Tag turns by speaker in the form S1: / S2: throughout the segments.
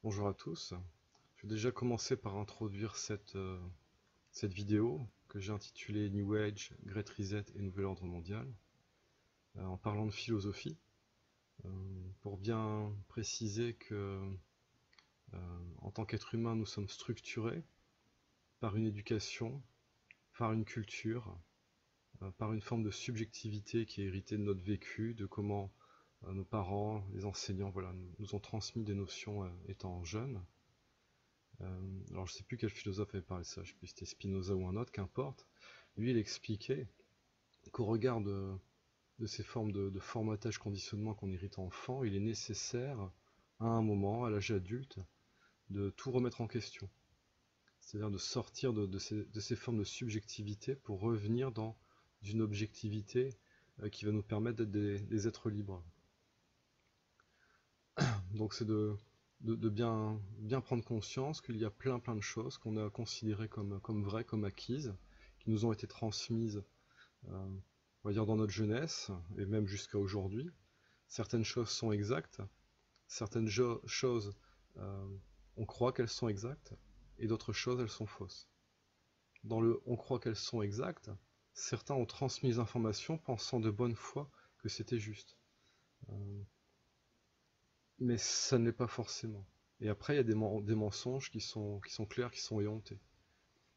S1: Bonjour à tous. Je vais déjà commencer par introduire cette vidéo que j'ai intitulée New Age, Great Reset et Nouvel Ordre Mondial, en parlant de philosophie, euh, pour bien préciser que en tant qu'être humain, nous sommes structurés par une éducation, par une culture, par une forme de subjectivité qui est héritée de notre vécu, de comment nos parents, les enseignants, voilà, nous ont transmis des notions étant jeunes. Alors je sais plus quel philosophe avait parlé de ça, je sais plus si c'était Spinoza ou un autre, qu'importe. Lui il expliquait qu'au regard de ces formes de formatage conditionnement qu'on hérite enfant, il est nécessaire à un moment, à l'âge adulte, de tout remettre en question. C'est-à-dire de sortir de ces formes de subjectivité pour revenir dans une objectivité qui va nous permettre d'être des êtres libres. Donc c'est de bien prendre conscience qu'il y a plein de choses qu'on a considérées comme vraies, comme acquises, qui nous ont été transmises, on va dire dans notre jeunesse, et même jusqu'à aujourd'hui. Certaines choses sont exactes, certaines choses, euh, on croit qu'elles sont exactes, et d'autres choses, elles sont fausses. Dans le on croit qu'elles sont exactes, certains ont transmis les informations pensant de bonne foi que c'était juste. Euh, mais ça ne l'est pas forcément. Et après, il y a des mensonges qui sont clairs, qui sont éhontés.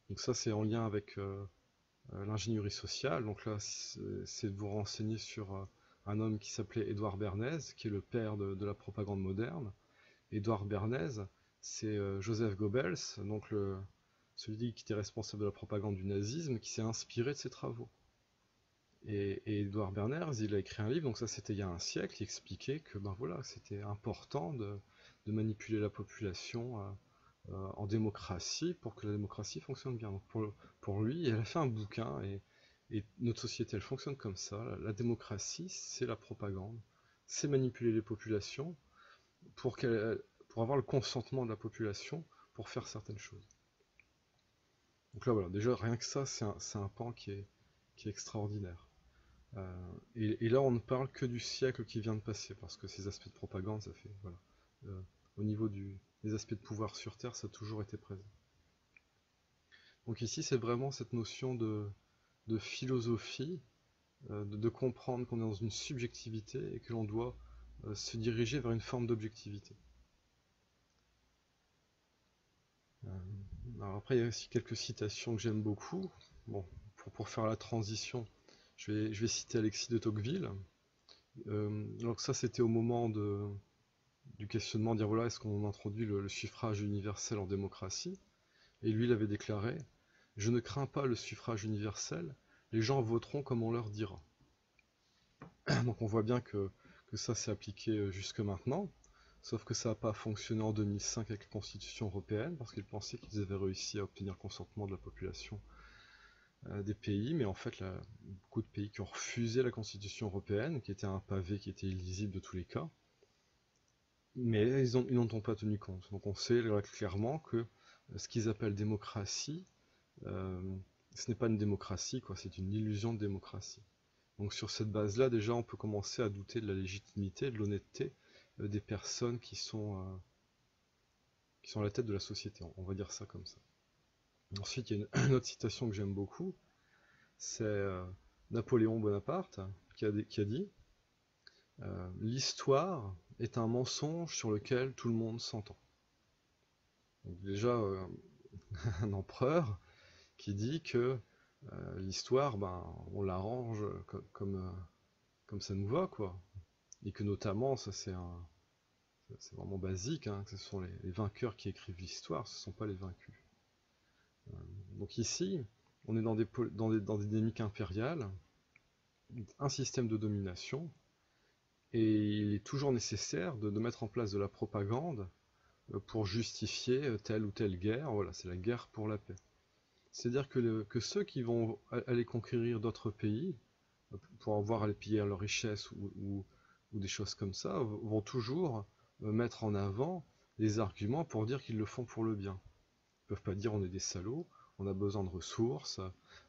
S1: Donc ça, c'est en lien avec l'ingénierie sociale. Donc là, c'est de vous renseigner sur un homme qui s'appelait Édouard Bernays, qui est le père de la propagande moderne. Édouard Bernays, c'est Joseph Goebbels, donc celui qui était responsable de la propagande du nazisme, qui s'est inspiré de ses travaux. Et Édouard Bernays, il a écrit un livre, donc ça c'était il y a un siècle, il expliquait que ben voilà, c'était important de manipuler la population en démocratie pour que la démocratie fonctionne bien. Donc pour lui, il a fait un bouquin et notre société elle fonctionne comme ça. La démocratie, c'est la propagande, c'est manipuler les populations pour, pour avoir le consentement de la population pour faire certaines choses. Donc là voilà, déjà rien que ça, c'est un pan qui est extraordinaire. Et là, on ne parle que du siècle qui vient de passer, parce que ces aspects de propagande, ça fait, voilà. Euh, au niveau des aspects de pouvoir sur Terre, ça a toujours été présent. Donc ici, c'est vraiment cette notion de philosophie, de comprendre qu'on est dans une subjectivité et que l'on doit se diriger vers une forme d'objectivité. Alors après, il y a aussi quelques citations que j'aime beaucoup. Bon, pour faire la transition, je vais citer Alexis de Tocqueville. Donc ça, c'était au moment du questionnement, dire voilà, est-ce qu'on introduit le suffrage universel en démocratie? Et lui, il avait déclaré, je ne crains pas le suffrage universel, les gens voteront comme on leur dira. Donc on voit bien que ça s'est appliqué jusque maintenant, sauf que ça n'a pas fonctionné en 2005 avec la Constitution européenne, parce qu'ils pensaient qu'ils avaient réussi à obtenir le consentement de la population des pays, mais en fait, là, beaucoup de pays qui ont refusé la Constitution européenne, qui était un pavé qui était illisible de tous les cas, mais ils n'en ont pas tenu compte. Donc on sait là, clairement que ce qu'ils appellent démocratie, euh, ce n'est pas une démocratie, quoi, c'est une illusion de démocratie. Donc sur cette base-là, déjà, on peut commencer à douter de la légitimité, de l'honnêteté des personnes qui sont à la tête de la société, on va dire ça comme ça. Ensuite, il y a une autre citation que j'aime beaucoup, c'est Napoléon Bonaparte qui a dit l'histoire est un mensonge sur lequel tout le monde s'entend. Donc déjà, un empereur qui dit que l'histoire, ben, on l'arrange comme ça nous va, quoi. Et que notamment, ça c'est vraiment basique, hein, que ce sont les vainqueurs qui écrivent l'histoire, ce ne sont pas les vaincus. Donc ici, on est dans des dynamiques impériales, un système de domination, et il est toujours nécessaire de mettre en place de la propagande pour justifier telle ou telle guerre. Voilà, c'est la guerre pour la paix. C'est-à-dire que ceux qui vont aller conquérir d'autres pays, pour avoir à les piller leurs richesses ou des choses comme ça, vont toujours mettre en avant des arguments pour dire qu'ils le font pour le bien. Ils ne peuvent pas dire on est des salauds, on a besoin de ressources,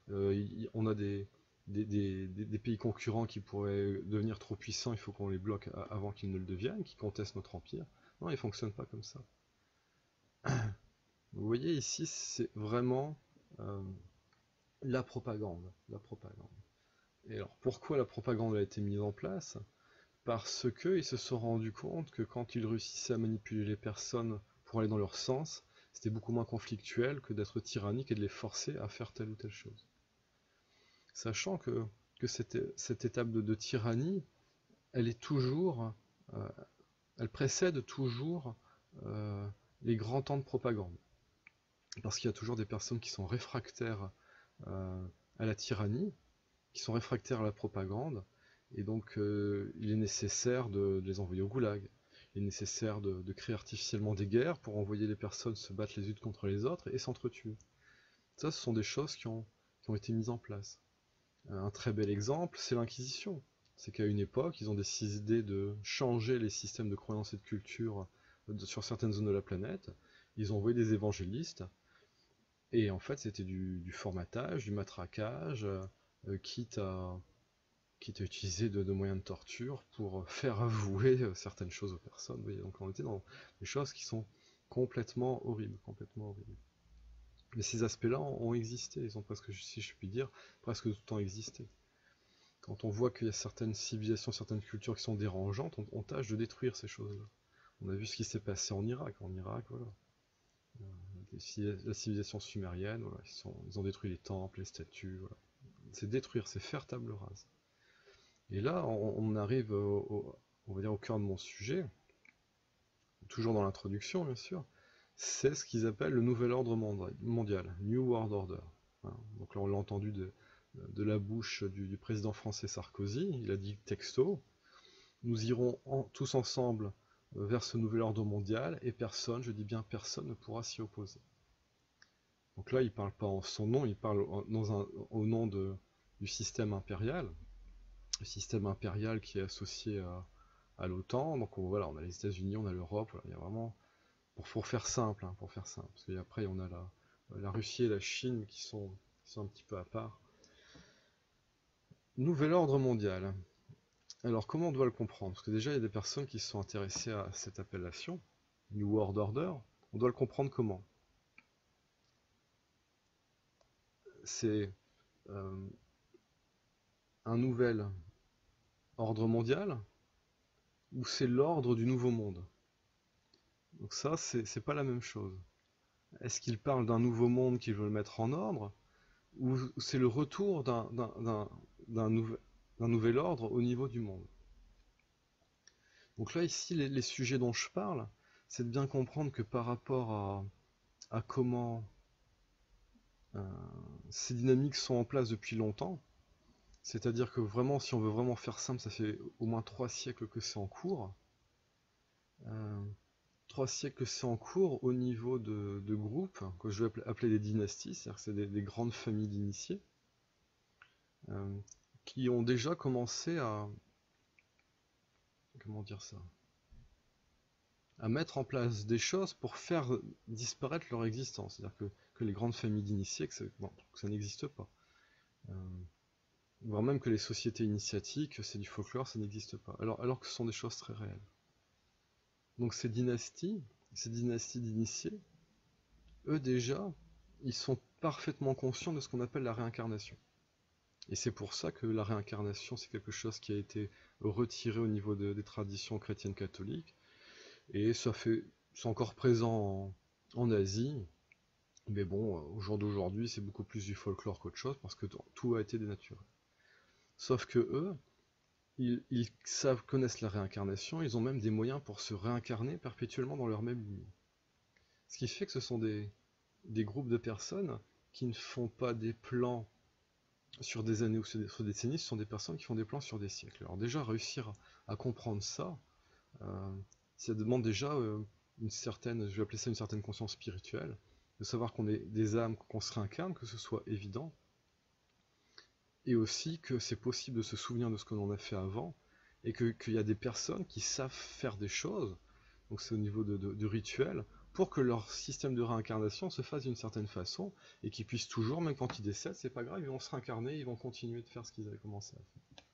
S1: on a des pays concurrents qui pourraient devenir trop puissants, il faut qu'on les bloque avant qu'ils ne le deviennent, qui contestent notre empire. Non, ils ne fonctionnent pas comme ça. Vous voyez ici, c'est vraiment euh, la propagande. La propagande. Et alors, pourquoi la propagande a été mise en place? Parce qu'ils se sont rendus compte que quand ils réussissaient à manipuler les personnes pour aller dans leur sens, c'était beaucoup moins conflictuel que d'être tyrannique et de les forcer à faire telle ou telle chose. Sachant que cette étape de tyrannie, elle est toujours, euh, elle précède toujours euh, les grands temps de propagande. Parce qu'il y a toujours des personnes qui sont réfractaires à la tyrannie, qui sont réfractaires à la propagande, et donc il est nécessaire de les envoyer au goulag. Il est nécessaire de créer artificiellement des guerres pour envoyer les personnes se battre les unes contre les autres et s'entretuer. Ça, ce sont des choses qui ont été mises en place. Un très bel exemple, c'est l'Inquisition. C'est qu'à une époque, ils ont décidé de changer les systèmes de croyances et de culture sur certaines zones de la planète. Ils ont envoyé des évangélistes, et en fait, c'était du formatage, du matraquage, quitte à utiliser de moyens de torture pour faire avouer certaines choses aux personnes. Vous voyez, donc on était dans des choses qui sont complètement horribles, complètement horribles. Mais ces aspects-là ont existé, ils ont presque, si je puis dire, presque tout le temps existé. Quand on voit qu'il y a certaines civilisations, certaines cultures qui sont dérangeantes, on tâche de détruire ces choses-là. On a vu ce qui s'est passé en Irak. En Irak, voilà. La civilisation sumérienne, voilà, ils ont détruit les temples, les statues. Voilà. C'est détruire, c'est faire table rase. Et là, on arrive on va dire au cœur de mon sujet, toujours dans l'introduction, bien sûr. C'est ce qu'ils appellent le nouvel ordre mondial, New World Order. Hein. Donc là, on l'a entendu de la bouche du président français Sarkozy, il a dit texto, nous irons tous ensemble vers ce nouvel ordre mondial et personne, je dis bien personne, ne pourra s'y opposer. Donc là, il ne parle pas en son nom, il parle au nom du système impérial, le système impérial qui est associé à l'OTAN. Donc voilà, on a les États-Unis, on a l'Europe, voilà, il y a vraiment, pour faire simple, hein, pour faire simple, parce qu'après on a la Russie et la Chine qui sont un petit peu à part. Nouvel ordre mondial. Alors comment on doit le comprendre? Parce que déjà il y a des personnes qui se sont intéressées à cette appellation, New World Order. On doit le comprendre comment? C'est euh, un nouvel ordre mondial ou c'est l'ordre du nouveau monde? Donc ça, c'est pas la même chose. Est-ce qu'il parle d'un nouveau monde qu'il veut mettre en ordre ou c'est le retour d'un nouvel ordre au niveau du monde? Donc là, ici, les sujets dont je parle, c'est de bien comprendre que par rapport à comment euh, ces dynamiques sont en place depuis longtemps, c'est-à-dire que vraiment, si on veut vraiment faire simple, ça fait au moins 3 siècles que c'est en cours. Euh, 3 siècles que c'est en cours au niveau de groupes, que je vais appeler des dynasties, c'est-à-dire que c'est des grandes familles d'initiés, euh, qui ont déjà commencé à, comment dire ça, à mettre en place des choses pour faire disparaître leur existence. C'est-à-dire que les grandes familles d'initiés, que ça n'existe pas. Euh, Voire même que les sociétés initiatiques, c'est du folklore, ça n'existe pas. Alors que ce sont des choses très réelles. Donc ces dynasties d'initiés, eux déjà, ils sont parfaitement conscients de ce qu'on appelle la réincarnation. Et c'est pour ça que la réincarnation, c'est quelque chose qui a été retiré au niveau des traditions chrétiennes catholiques. Et c'est encore présent en Asie. Mais bon, au jour d'aujourd'hui, c'est beaucoup plus du folklore qu'autre chose parce que tout a été dénaturé. Sauf que eux, ils savent, connaissent la réincarnation, ils ont même des moyens pour se réincarner perpétuellement dans leur même ligne. Ce qui fait que ce sont des groupes de personnes qui ne font pas des plans sur des années ou sur des décennies, ce sont des personnes qui font des plans sur des siècles. Alors déjà, réussir à comprendre ça, euh, ça demande déjà une certaine, je vais appeler ça une certaine conscience spirituelle, de savoir qu'on est des âmes, qu'on se réincarne, que ce soit évident, et aussi que c'est possible de se souvenir de ce que l'on a fait avant, et qu'il y a des personnes qui savent faire des choses, donc c'est au niveau de rituels, pour que leur système de réincarnation se fasse d'une certaine façon, et qu'ils puissent toujours, même quand ils décèdent, c'est pas grave, ils vont se réincarner, ils vont continuer de faire ce qu'ils avaient commencé à faire.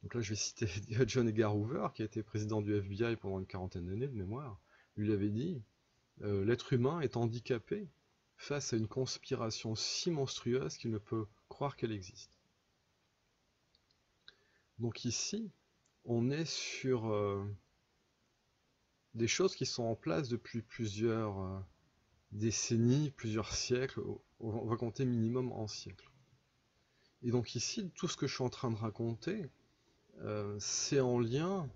S1: Donc là je vais citer John Edgar Hoover, qui a été président du FBI pendant une quarantaine d'années de mémoire, lui l'avait dit, l'être humain est handicapé face à une conspiration si monstrueuse qu'il ne peut croire qu'elle existe. Donc ici, on est sur des choses qui sont en place depuis plusieurs décennies, plusieurs siècles, on va compter minimum en siècles. Et donc ici, tout ce que je suis en train de raconter, c'est en lien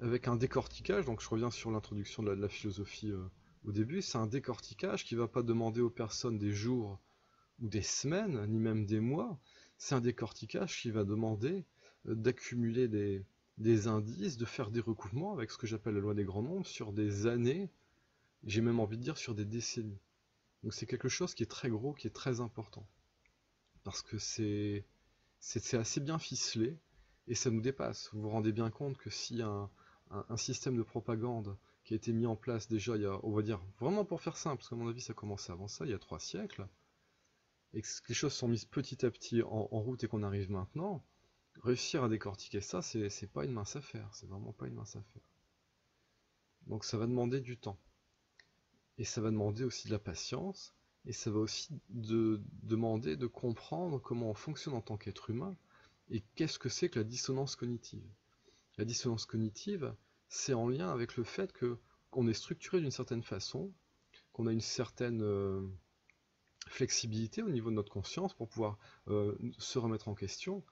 S1: avec un décortiquage, donc je reviens sur l'introduction de la philosophie au début, c'est un décortiquage qui ne va pas demander aux personnes des jours ou des semaines, ni même des mois, c'est un décortiquage qui va demander d'accumuler des indices, de faire des recoupements avec ce que j'appelle la loi des grands nombres sur des années, j'ai même envie de dire sur des décennies. Donc c'est quelque chose qui est très gros, qui est très important, parce que c'est assez bien ficelé, et ça nous dépasse. Vous vous rendez bien compte que si un système de propagande qui a été mis en place déjà il y a, on va dire, vraiment pour faire simple, parce qu'à mon avis ça commençait avant ça, il y a 3 siècles, et que les choses sont mises petit à petit en route et qu'on arrive maintenant, réussir à décortiquer ça, c'est pas une mince affaire, c'est vraiment pas une mince affaire. Donc ça va demander du temps, et ça va demander aussi de la patience, et ça va aussi demander de comprendre comment on fonctionne en tant qu'être humain, et qu'est-ce que c'est que la dissonance cognitive. La dissonance cognitive, c'est en lien avec le fait qu'on est structuré d'une certaine façon, qu'on a une certaine flexibilité au niveau de notre conscience pour pouvoir se remettre en question,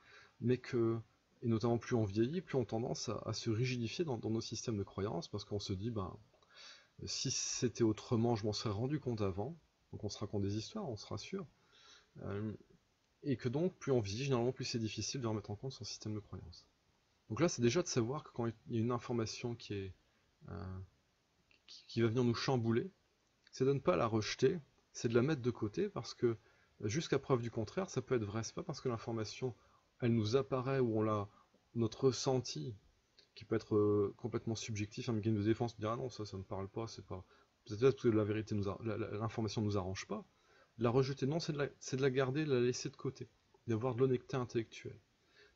S1: mais que, et notamment plus on vieillit, plus on a tendance à se rigidifier dans nos systèmes de croyances, parce qu'on se dit, ben, si c'était autrement, je m'en serais rendu compte avant, donc on se raconte des histoires, on se rassure, euh, et que donc, plus on vieillit, généralement, plus c'est difficile de remettre en compte son système de croyances. Donc là, c'est déjà de savoir que quand il y a une information euh, qui va venir nous chambouler, c'est de ne pas la rejeter, c'est de la mettre de côté, parce que jusqu'à preuve du contraire, ça peut être vrai. C'est pas parce que l'information, elle nous apparaît ou on l'a, notre ressenti, qui peut être complètement subjectif, un mécanisme de défense, dire ah non, ça ne me parle pas, c'est pas. Peut-être que la vérité l'information nous arrange pas. La rejeter, non, c'est de la garder, de la laisser de côté, d'avoir de l'honnêteté intellectuelle,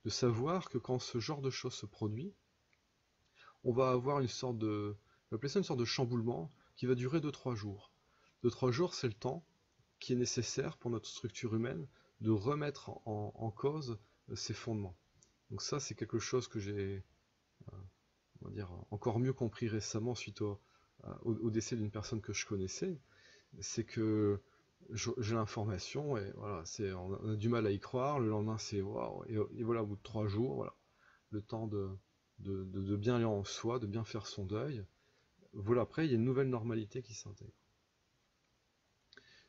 S1: de savoir que quand ce genre de choses se produit, on va avoir une sorte de, on va appeler ça une sorte de chamboulement qui va durer 2-3 jours. 2-3 jours, c'est le temps qui est nécessaire pour notre structure humaine de remettre en cause ses fondements. Donc ça, c'est quelque chose que j'ai, on va dire, encore mieux compris récemment suite au décès d'une personne que je connaissais. C'est que j'ai l'information et voilà, on a du mal à y croire. Le lendemain, c'est waouh, et voilà, au bout de 3 jours, voilà, le temps de bien aller en soi, de bien faire son deuil. Voilà, après, il y a une nouvelle normalité qui s'intègre.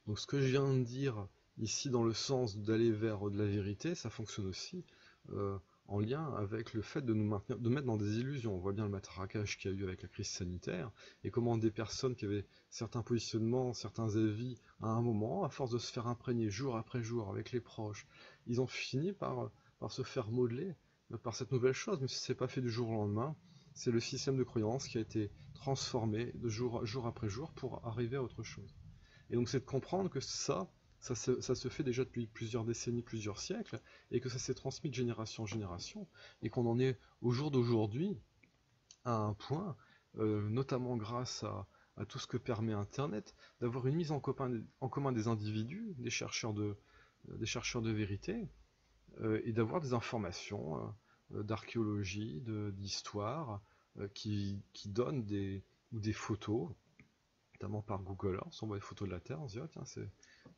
S1: Donc ce que je viens de dire ici dans le sens d'aller vers de la vérité, ça fonctionne aussi euh, en lien avec le fait de nous maintenir, de mettre dans des illusions. On voit bien le matraquage qu'il y a eu avec la crise sanitaire et comment des personnes qui avaient certains positionnements, certains avis à un moment, à force de se faire imprégner jour après jour avec les proches, ils ont fini par se faire modeler par cette nouvelle chose, mais ce n'est pas fait du jour au lendemain. C'est le système de croyance qui a été transformé de jour après jour pour arriver à autre chose. Et donc c'est de comprendre que ça se fait déjà depuis plusieurs décennies, plusieurs siècles, et que ça s'est transmis de génération en génération, et qu'on en est au jour d'aujourd'hui à un point, notamment grâce à tout ce que permet Internet, d'avoir une mise en commun des individus, des chercheurs de vérité, et d'avoir des informations d'archéologie, d'histoire, qui donnent ou des photos, notamment par Google Earth, on voit des photos de la Terre, on se dit, ah, tiens,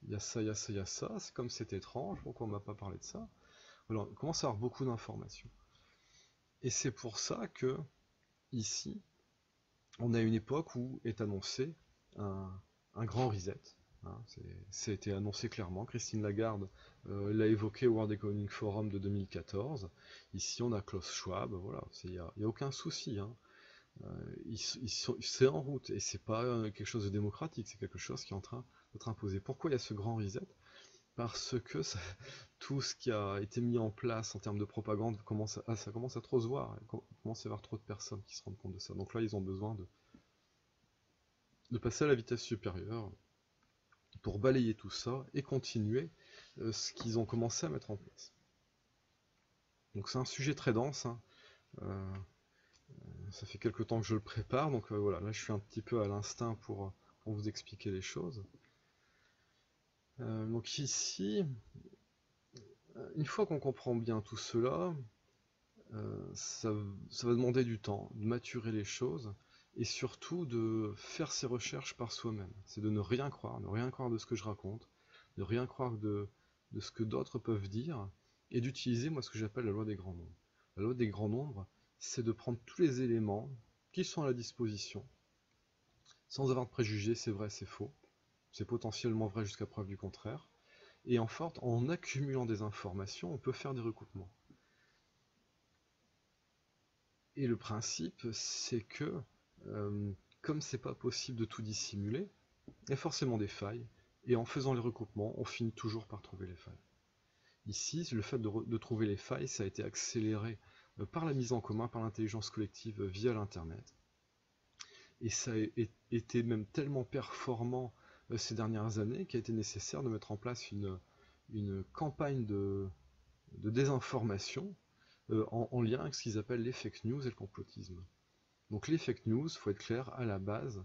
S1: il y a ça, il y a ça, il y a ça, c'est comme c'est étrange, pourquoi on m'a pas parlé de ça? Alors, on commence à avoir beaucoup d'informations. Et c'est pour ça que, ici, on a une époque où est annoncé un, un grand reset. Hein, c'est été annoncé clairement. Christine Lagarde l'a évoqué au World Economic Forum de 2014. Ici, on a Klaus Schwab. Voilà, il n'y a aucun souci. Hein. C'est en route et c'est pas quelque chose de démocratique, c'est quelque chose qui est en train d'être imposé. Pourquoi il y a ce grand reset? Parce que tout ce qui a été mis en place en termes de propagande ça commence à trop se voir. Il commence à y avoir trop de personnes qui se rendent compte de ça. Donc là, ils ont besoin de passer à la vitesse supérieure pour balayer tout ça et continuer ce qu'ils ont commencé à mettre en place. Donc c'est un sujet très dense. Hein. Ça fait quelques temps que je le prépare, donc voilà, là je suis un petit peu à l'instinct pour pour vous expliquer les choses. Donc ici, une fois qu'on comprend bien tout cela, ça va demander du temps, de maturer les choses, et surtout de faire ses recherches par soi-même. C'est de ne rien croire de ce que je raconte, de rien croire de ce que d'autres peuvent dire, et d'utiliser moi ce que j'appelle la loi des grands nombres. La loi des grands nombres, c'est de prendre tous les éléments qui sont à la disposition, sans avoir de préjugés, c'est vrai, c'est faux, c'est potentiellement vrai jusqu'à preuve du contraire, et en accumulant des informations, on peut faire des recoupements. Et le principe, c'est que, comme c'est pas possible de tout dissimuler, il y a forcément des failles, et en faisant les recoupements, on finit toujours par trouver les failles. Ici, le fait de trouver les failles, ça a été accéléré par la mise en commun, par l'intelligence collective via l'Internet. Et ça a été même tellement performant ces dernières années qu'il a été nécessaire de mettre en place une campagne de désinformation en lien avec ce qu'ils appellent les fake news et le complotisme. Donc les fake news, il faut être clair, à la base,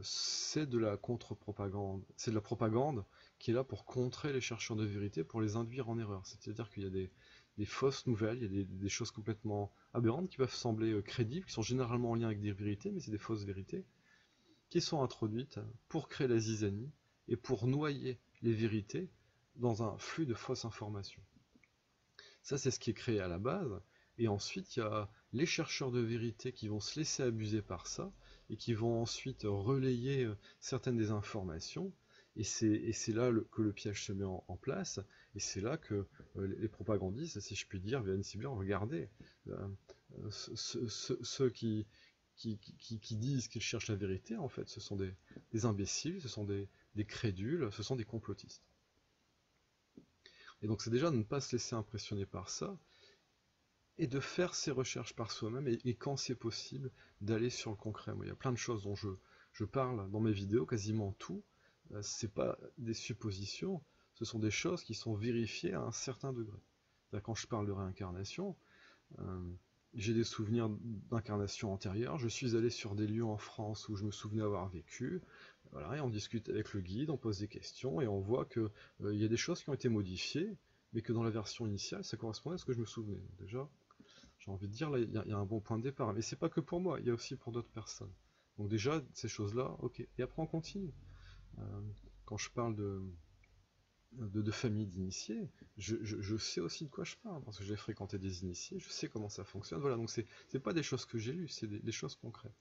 S1: c'est de la contre-propagande. C'est de la propagande qui est là pour contrer les chercheurs de vérité, pour les induire en erreur. C'est-à-dire qu'il y a des fausses nouvelles, il y a des choses complètement aberrantes qui peuvent sembler crédibles, qui sont généralement en lien avec des vérités, mais c'est des fausses vérités, qui sont introduites pour créer la zizanie et pour noyer les vérités dans un flux de fausses informations. Ça, c'est ce qui est créé à la base. Et ensuite, il y a les chercheurs de vérité qui vont se laisser abuser par ça et qui vont ensuite relayer certaines des informations. Et c'est là que le piège se met en place. Et c'est là que les propagandistes, si je puis dire, viennent cibler. Regardez, ceux qui disent qu'ils cherchent la vérité, en fait, ce sont des imbéciles, ce sont des crédules, ce sont des complotistes. Et donc c'est déjà de ne pas se laisser impressionner par ça, et de faire ses recherches par soi-même, et quand c'est possible, d'aller sur le concret. Moi, il y a plein de choses dont je parle dans mes vidéos, quasiment tout, c'est pas des suppositions, ce sont des choses qui sont vérifiées à un certain degré. Quand je parle de réincarnation, euh, j'ai des souvenirs d'incarnation antérieure, je suis allé sur des lieux en France où je me souvenais avoir vécu, voilà, et on discute avec le guide, on pose des questions, et on voit que y a des choses qui ont été modifiées, mais que dans la version initiale, ça correspondait à ce que je me souvenais. Donc déjà, j'ai envie de dire, là, il y a un bon point de départ. Mais c'est pas que pour moi, il y a aussi pour d'autres personnes. Donc déjà, ces choses-là, ok. Et après, on continue. Euh, Quand je parle de famille d'initiés, je sais aussi de quoi je parle, parce que j'ai fréquenté des initiés, je sais comment ça fonctionne. Voilà, donc c'est pas des choses que j'ai lues, c'est des choses concrètes.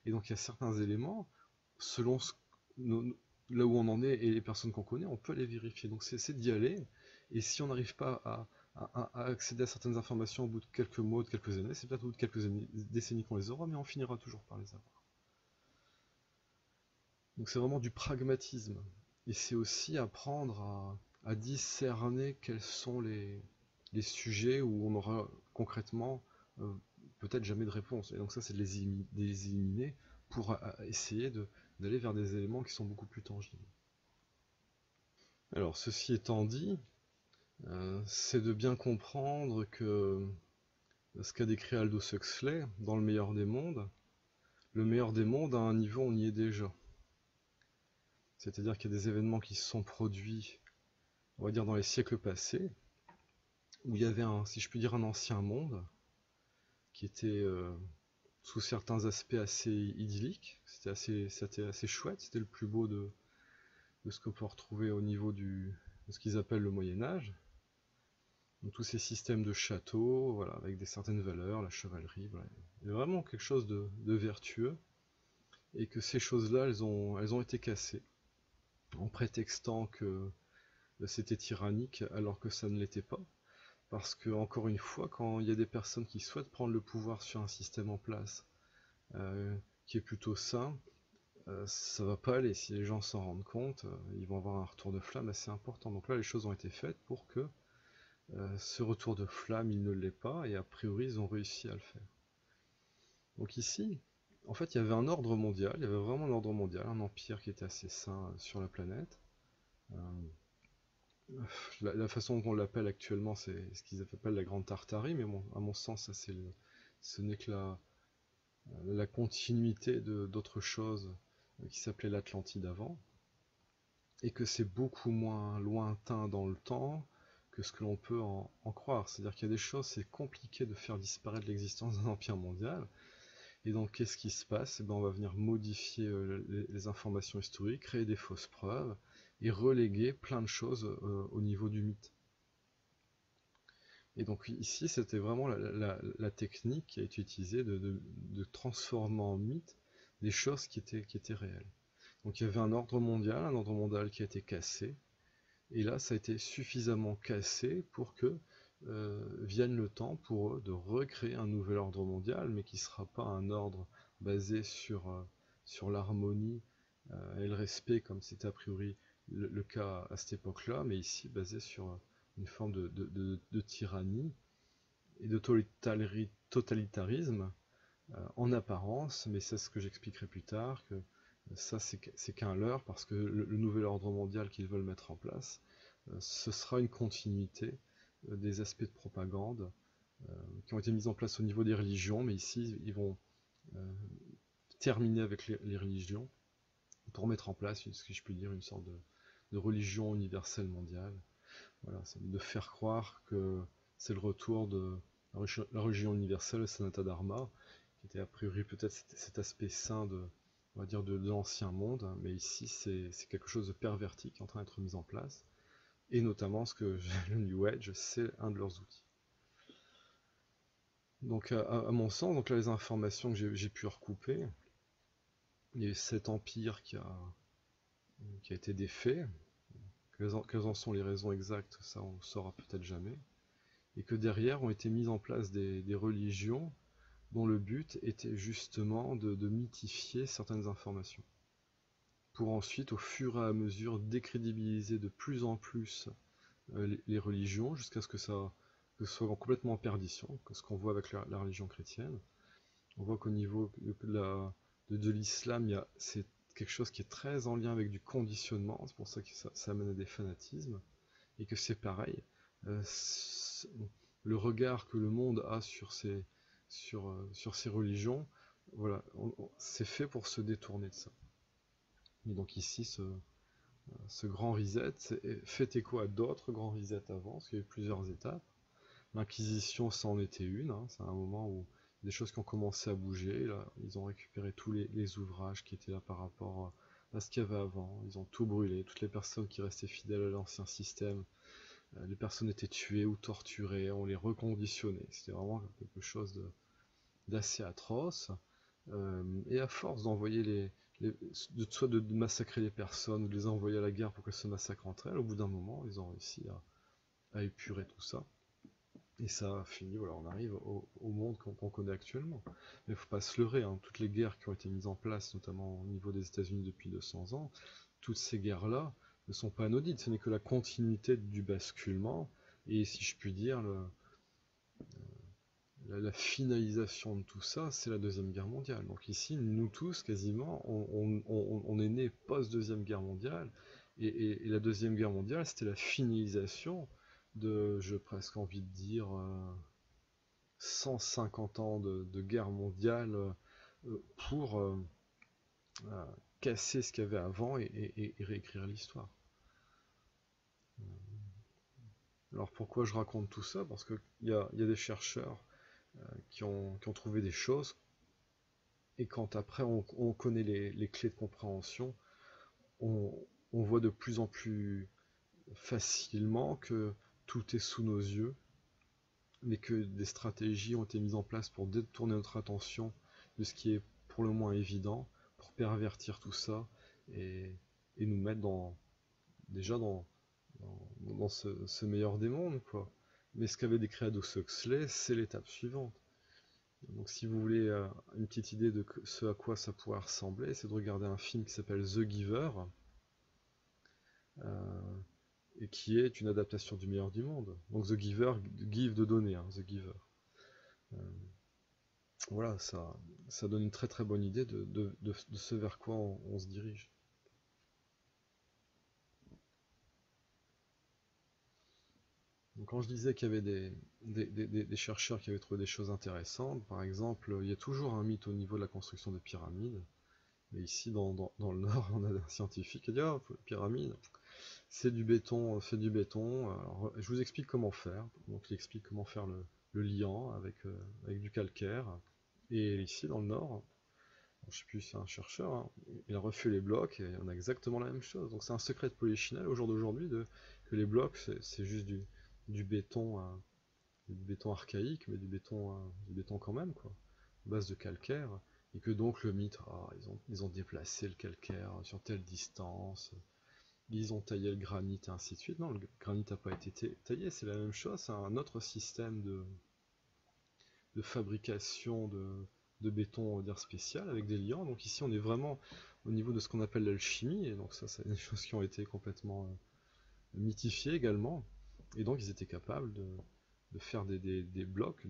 S1: Et donc il y a certains éléments, selon là où on en est et les personnes qu'on connaît, on peut les vérifier. Donc c'est d'y aller, et si on n'arrive pas à accéder à certaines informations au bout de quelques mois, de quelques années, c'est peut-être au bout de quelques décennies qu'on les aura, mais on finira toujours par les avoir. Donc c'est vraiment du pragmatisme. Et c'est aussi apprendre à discerner quels sont les sujets où on aura concrètement euh, peut-être jamais de réponse. Et donc ça, c'est de les éliminer pour essayer d'aller vers des éléments qui sont beaucoup plus tangibles. Alors, ceci étant dit, c'est de bien comprendre que ce qu'a décrit Aldous Huxley dans le meilleur des mondes, à un niveau, on y est déjà. C'est-à-dire qu'il y a des événements qui se sont produits, on va dire, dans les siècles passés, où il y avait, si je puis dire, un ancien monde, qui était sous certains aspects assez idyllique, c'était assez chouette, c'était le plus beau de ce qu'on peut retrouver au niveau de ce qu'ils appellent le Moyen-Âge. Donc tous ces systèmes de châteaux, voilà, avec certaines valeurs, la chevalerie, voilà. Il y a vraiment quelque chose de vertueux, et que ces choses-là, elles ont été cassées, en prétextant que c'était tyrannique, alors que ça ne l'était pas. Parce que, encore une fois, quand il y a des personnes qui souhaitent prendre le pouvoir sur un système en place qui est plutôt sain, ça va pas aller. Si les gens s'en rendent compte, ils vont avoir un retour de flamme assez important. Donc là, les choses ont été faites pour que ce retour de flamme, il ne l'est pas, et a priori, ils ont réussi à le faire. Donc ici, en fait, il y avait un ordre mondial, il y avait vraiment un ordre mondial, un empire qui était assez sain sur la planète. La façon dont on l'appelle actuellement, c'est ce qu'ils appellent la Grande Tartarie, mais bon, à mon sens, ça, ce n'est que la continuité d'autres choses qui s'appelait l'Atlantide avant, et que c'est beaucoup moins lointain dans le temps que ce que l'on peut en croire. C'est-à-dire qu'il y a des choses, c'est compliqué de faire disparaître l'existence d'un empire mondial, et donc qu'est-ce qui se passe? Eh ben, on va venir modifier les informations historiques, créer des fausses preuves, et reléguer plein de choses au niveau du mythe. Et donc ici, c'était vraiment la technique qui a été utilisée de transformer en mythe des choses qui étaient réelles. Donc il y avait un ordre mondial qui a été cassé, et là ça a été suffisamment cassé pour que vienne le temps pour eux de recréer un nouvel ordre mondial, mais qui ne sera pas un ordre basé sur l'harmonie et le respect, comme c'était a priori le cas à cette époque-là, mais ici basé sur une forme de tyrannie et de totalitarisme en apparence, mais c'est ce que j'expliquerai plus tard, que ça c'est qu'un leurre, parce que le nouvel ordre mondial qu'ils veulent mettre en place, ce sera une continuité des aspects de propagande qui ont été mis en place au niveau des religions, mais ici ils vont euh, terminer avec les religions pour mettre en place, si je puis dire, une sorte de religion universelle mondiale. Voilà, de faire croire que c'est le retour de la religion universelle, le Sanatha Dharma, qui était a priori peut-être cet aspect saint on va dire de l'ancien monde, hein, mais ici c'est quelque chose de perverti qui est en train d'être mis en place, et notamment ce que le New Age, c'est un de leurs outils. Donc à mon sens, donc là les informations que j'ai pu recouper, il y a eu cet empire qui a été défait, quelles en sont les raisons exactes, ça on ne saura peut-être jamais, et que derrière ont été mises en place des religions dont le but était justement de mythifier certaines informations, pour ensuite, au fur et à mesure, décrédibiliser de plus en plus les religions, jusqu'à ce que que ce soit complètement en perdition, que ce qu'on voit avec la religion chrétienne. On voit qu'au niveau de l'islam, c'est quelque chose qui est très en lien avec du conditionnement, c'est pour ça que ça amène à des fanatismes, et que c'est pareil. Euh, le regard que le monde a sur ces religions, voilà, c'est fait pour se détourner de ça. Et donc ici, ce grand reset fait écho à d'autres grands resets avant, parce qu'il y a eu plusieurs étapes. L'Inquisition, ça en était une, hein, c'est un moment où des choses qui ont commencé à bouger. Là, ils ont récupéré tous les ouvrages qui étaient là par rapport à ce qu'il y avait avant. Ils ont tout brûlé, toutes les personnes qui restaient fidèles à l'ancien système. Les personnes étaient tuées ou torturées, on les reconditionnait. C'était vraiment quelque chose d'assez atroce. Et à force d'envoyer soit de massacrer les personnes, ou de les envoyer à la guerre pour qu'elles se massacrent entre elles, au bout d'un moment, ils ont réussi à épurer tout ça. Et ça a fini, voilà, on arrive au monde qu'on connaît actuellement. Mais il ne faut pas se leurrer, hein, toutes les guerres qui ont été mises en place, notamment au niveau des États-Unis depuis 200 ans, toutes ces guerres-là ne sont pas anodines, ce n'est que la continuité du basculement, et si je puis dire, la finalisation de tout ça, c'est la Deuxième Guerre mondiale. Donc ici, nous tous, quasiment, on est nés post-Deuxième Guerre mondiale, et la Deuxième Guerre mondiale, c'était la finalisation de, j'ai presque envie de dire, 150 ans de guerre mondiale pour casser ce qu'il y avait avant et réécrire l'histoire. Alors pourquoi je raconte tout ça? Parce qu'il y a des chercheurs qui ont trouvé des choses, et quand après on connaît les clés de compréhension, on, on voit de plus en plus facilement que tout est sous nos yeux, mais que des stratégies ont été mises en place pour détourner notre attention de ce qui est pour le moins évident, pour pervertir tout ça et nous mettre déjà dans ce meilleur des mondes, quoi. Mais ce qu'avait décrit Aldous Huxley, c'est l'étape suivante. Donc si vous voulez une petite idée de ce à quoi ça pourrait ressembler, c'est de regarder un film qui s'appelle The Giver, euh, et qui est une adaptation du meilleur du monde. Donc The Giver, give de donner, hein, The Giver. Euh, voilà, ça donne une très très bonne idée de ce vers quoi on se dirige. Donc, quand je disais qu'il y avait des chercheurs qui avaient trouvé des choses intéressantes, par exemple, il y a toujours un mythe au niveau de la construction des pyramides, Et ici, dans le nord, on a un scientifique qui a dit, ah, pyramide, c'est du béton, c'est du béton. Alors, je vous explique comment faire. Donc il explique comment faire le liant avec du calcaire. Et ici, dans le nord, je ne sais plus si c'est un chercheur, hein, il a refait les blocs et on a exactement la même chose. Donc c'est un secret de Polichinelle au jour d'aujourd'hui que les blocs, c'est juste du béton, du béton archaïque, mais du béton quand même, quoi, base de calcaire. Et que donc le mythe, ah, ils ont déplacé le calcaire sur telle distance, ils ont taillé le granit et ainsi de suite. Non, le granit n'a pas été taillé, c'est la même chose, c'est un autre système de fabrication de béton, on va dire, spécial avec des liants. Donc ici, on est vraiment au niveau de ce qu'on appelle l'alchimie, et donc ça, c'est des choses qui ont été complètement mythifiées également. Et donc, ils étaient capables de faire des blocs,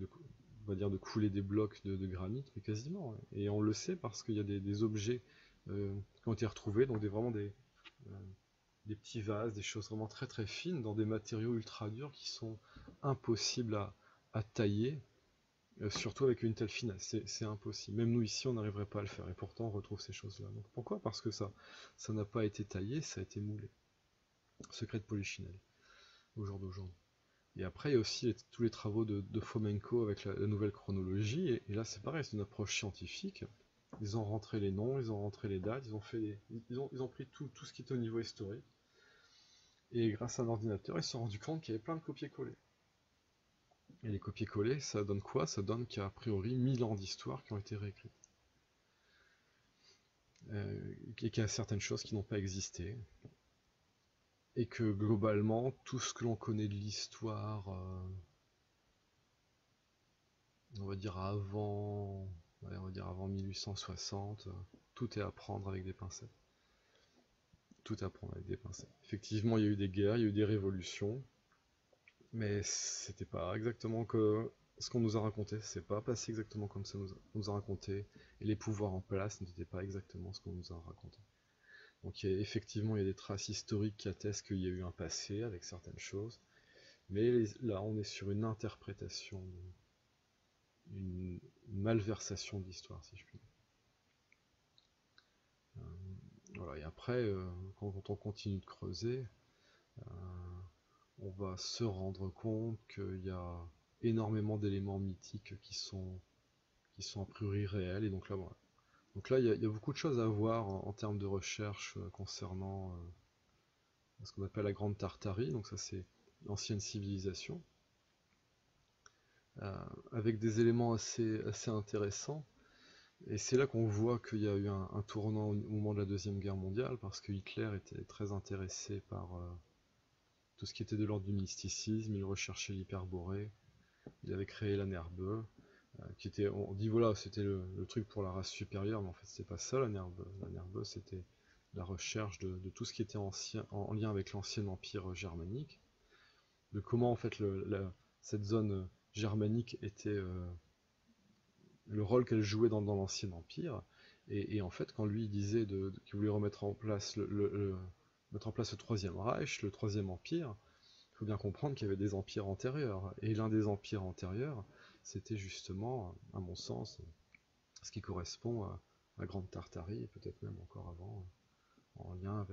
S1: on va dire de couler des blocs de granit, mais quasiment. Ouais. Et on le sait parce qu'il y a des objets qui ont été retrouvés, donc des petits vases, des choses vraiment très très fines dans des matériaux ultra durs qui sont impossibles à tailler, surtout avec une telle finesse. C'est impossible. Même nous ici, on n'arriverait pas à le faire. Et pourtant, on retrouve ces choses-là. Donc pourquoi? Parce que ça n'a pas été taillé, ça a été moulé. Secret de Polichinelle, au jour d'aujourd'hui. Et après, il y a aussi tous les travaux de Fomenko avec la nouvelle chronologie. Et là, c'est pareil, c'est une approche scientifique. Ils ont rentré les noms, ils ont rentré les dates, ils ont pris tout ce qui est au niveau historique. Et grâce à un ordinateur, ils se sont rendus compte qu'il y avait plein de copier-coller. Et les copier-coller, ça donne quoi? Ça donne qu'il y a a priori 1000 ans d'histoire qui ont été réécrites. Et qu'il y a certaines choses qui n'ont pas existé. Et que globalement, tout ce que l'on connaît de l'histoire, on va dire on va dire avant 1860, tout est à prendre avec des pincettes. Tout à prendre avec des pincettes. Effectivement, il y a eu des guerres, il y a eu des révolutions, mais c'était pas exactement que ce qu'on nous a raconté, c'est pas passé exactement comme ça nous a raconté, et les pouvoirs en place n'étaient pas exactement ce qu'on nous a raconté. Donc effectivement, il y a des traces historiques qui attestent qu'il y a eu un passé avec certaines choses, mais là, on est sur une interprétation, une malversation de l'histoire, si je puis dire. Voilà, et après, quand on continue de creuser, euh, on va se rendre compte qu'il y a énormément d'éléments mythiques qui sont a priori réels, et donc là, voilà. Donc là, il y a beaucoup de choses à voir en termes de recherche concernant ce qu'on appelle la Grande Tartarie, donc ça c'est l'ancienne civilisation, euh, avec des éléments assez intéressants. Et c'est là qu'on voit qu'il y a eu un tournant au moment de la Deuxième Guerre mondiale, parce que Hitler était très intéressé par tout ce qui était de l'ordre du mysticisme, il recherchait l'hyperborée, il avait créé la Nerbe, qui était, on dit voilà, c'était le truc pour la race supérieure, mais en fait c'était pas ça la Nerbe. La Nerbe c'était la recherche de tout ce qui était ancien, en lien avec l'ancien empire germanique, de comment en fait cette zone germanique était le rôle qu'elle jouait dans l'ancien empire, et en fait quand lui disait qu'il voulait remettre en place mettre en place le Troisième Reich, le Troisième Empire, il faut bien comprendre qu'il y avait des empires antérieurs, et l'un des empires antérieurs, c'était justement, à mon sens, ce qui correspond à la Grande Tartarie, et peut-être même encore avant, en lien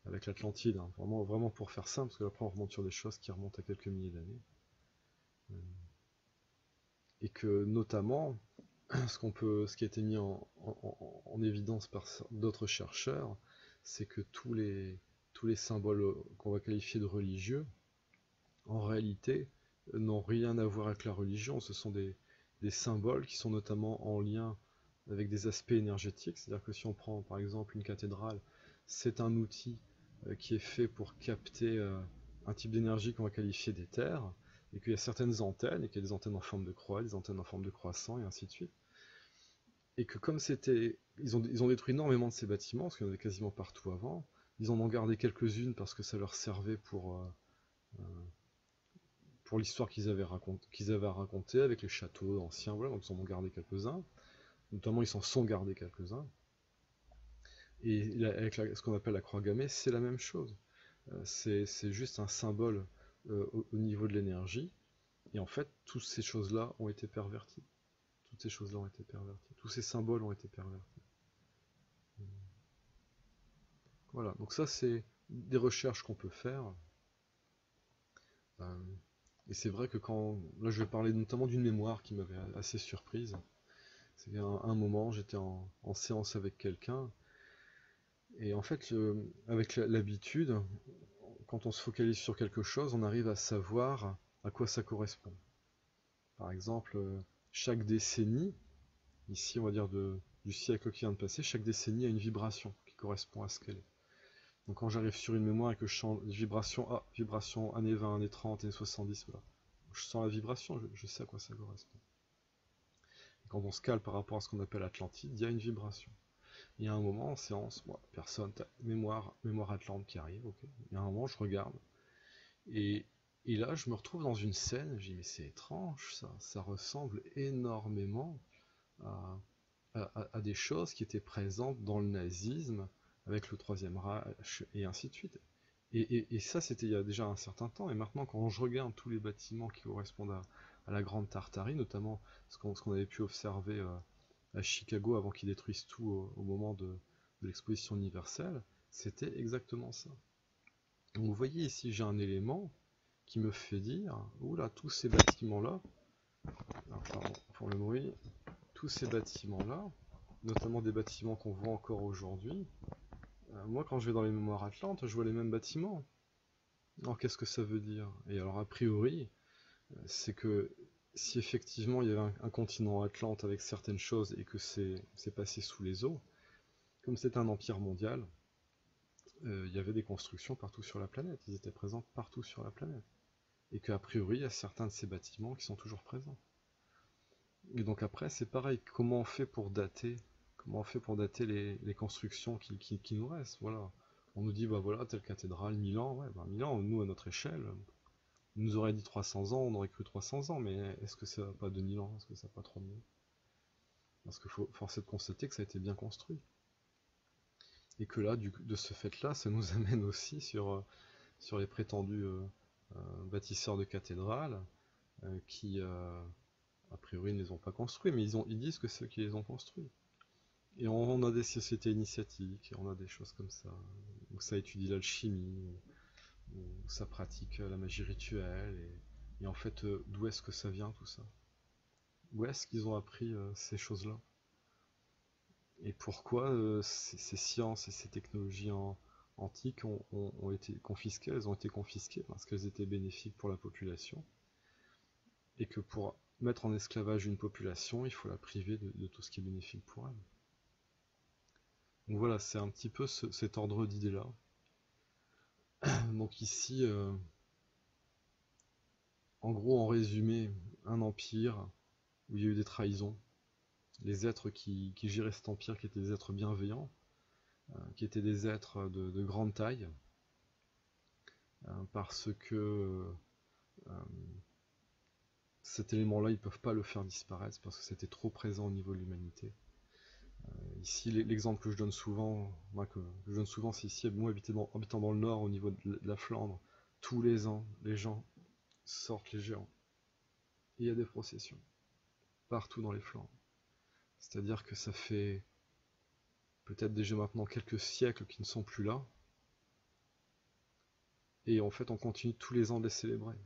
S1: avec l'Atlantide, hein. Vraiment, vraiment pour faire simple, parce que après on remonte sur des choses qui remontent à quelques milliers d'années. Et que notamment, ce qui a été mis en évidence par d'autres chercheurs, c'est que tous les symboles qu'on va qualifier de religieux, en réalité, n'ont rien à voir avec la religion. Ce sont des symboles qui sont notamment en lien avec des aspects énergétiques. C'est-à-dire que si on prend par exemple une cathédrale, c'est un outil qui est fait pour capter un type d'énergie qu'on va qualifier d'éther, et qu'il y a certaines antennes, et qu'il y a des antennes en forme de croix, des antennes en forme de croissant, et ainsi de suite. Et que comme c'était... ils ont détruit énormément de ces bâtiments, parce qu'il y en avait quasiment partout avant. Ils en ont gardé quelques-unes parce que ça leur servait pour l'histoire qu'ils avaient à raconter avec les châteaux anciens, voilà, donc ils en ont gardé quelques-uns. Notamment, ils s'en sont gardés quelques-uns. Et avec ce qu'on appelle la croix gammée, c'est la même chose. C'est juste un symbole au niveau de l'énergie. Et en fait, toutes ces choses-là ont été perverties. Toutes ces choses-là ont été perverties. Tous ces symboles ont été pervertis. Voilà, donc ça c'est des recherches qu'on peut faire. Euh, et c'est vrai que là je vais parler notamment d'une mémoire qui m'avait assez surprise. C'est un moment, j'étais en séance avec quelqu'un, et en fait, avec l'habitude, quand on se focalise sur quelque chose, on arrive à savoir à quoi ça correspond. Par exemple, chaque décennie, ici on va dire du siècle qui vient de passer, chaque décennie a une vibration qui correspond à ce qu'elle est. Donc quand j'arrive sur une mémoire et que je sens vibration, ah, vibration années 20, années 30, années 70, voilà. Je sens la vibration, je sais à quoi ça correspond. Et quand on se cale par rapport à ce qu'on appelle Atlantide, il y a une vibration. Il y a un moment en séance, moi, personne, mémoire Atlante qui arrive, ok. Il y a un moment, je regarde, et, et là, je me retrouve dans une scène, je dis, mais c'est étrange, ça ressemble énormément à, à des choses qui étaient présentes dans le nazisme, avec le Troisième Reich, et ainsi de suite. Et ça, c'était il y a déjà un certain temps, et maintenant, quand je regarde tous les bâtiments qui correspondent à la Grande Tartarie, notamment ce qu'on avait pu observer à Chicago avant qu'ils détruisent tout au moment de l'exposition universelle, c'était exactement ça. Donc vous voyez ici, j'ai un élément qui me fait dire, oula, tous ces bâtiments-là, pardon pour le bruit, tous ces bâtiments-là, notamment des bâtiments qu'on voit encore aujourd'hui, moi quand je vais dans les mémoires Atlantes, je vois les mêmes bâtiments. Alors qu'est-ce que ça veut dire? Et alors a priori, c'est que si effectivement il y avait un continent Atlante avec certaines choses et que c'est passé sous les eaux, comme c'est un empire mondial, il y avait des constructions partout sur la planète, ils étaient présents partout sur la planète. Et qu'a priori, il y a certains de ces bâtiments qui sont toujours présents. Et donc après, c'est pareil, comment on fait pour dater, les constructions qui nous restent, voilà. On nous dit, bah voilà, telle cathédrale, 1000 ans, ouais, bah 1000 ans, nous, à notre échelle, on nous aurait dit 300 ans, on aurait cru 300 ans, mais est-ce que ça n'a pas 2000 ans, est-ce que ça n'a pas 3000 ans? Parce qu'il faut forcer de constater que ça a été bien construit. Et que là, de ce fait-là, ça nous amène aussi sur les prétendus bâtisseurs de cathédrales qui, a priori, ne les ont pas construits, mais ils disent que c'est eux qui les ont construits. Et on a des sociétés initiatiques, on a des choses comme ça, où ça étudie l'alchimie, où ça pratique la magie rituelle, et en fait, d'où est-ce que ça vient tout ça? Où est-ce qu'ils ont appris ces choses-là? Et pourquoi ces sciences et ces technologies antiques ont été confisquées? Elles ont été confisquées parce qu'elles étaient bénéfiques pour la population, et que pour mettre en esclavage une population, il faut la priver de tout ce qui est bénéfique pour elle. Donc voilà, c'est un petit peu cet ordre d'idées-là. Donc ici, en gros, en résumé, un empire où il y a eu des trahisons, les êtres qui géraient cet empire, qui étaient des êtres bienveillants, qui étaient des êtres de grande taille, parce que cet élément-là, ils ne peuvent pas le faire disparaître, parce que c'était trop présent au niveau de l'humanité. Ici, l'exemple que je donne souvent, c'est ici, moi habitant dans le nord, au niveau de la Flandre, tous les ans, les gens sortent les géants. Et il y a des processions, partout dans les Flandres. C'est-à-dire que ça fait peut-être déjà maintenant quelques siècles qu'ils ne sont plus là, et en fait on continue tous les ans de les célébrer.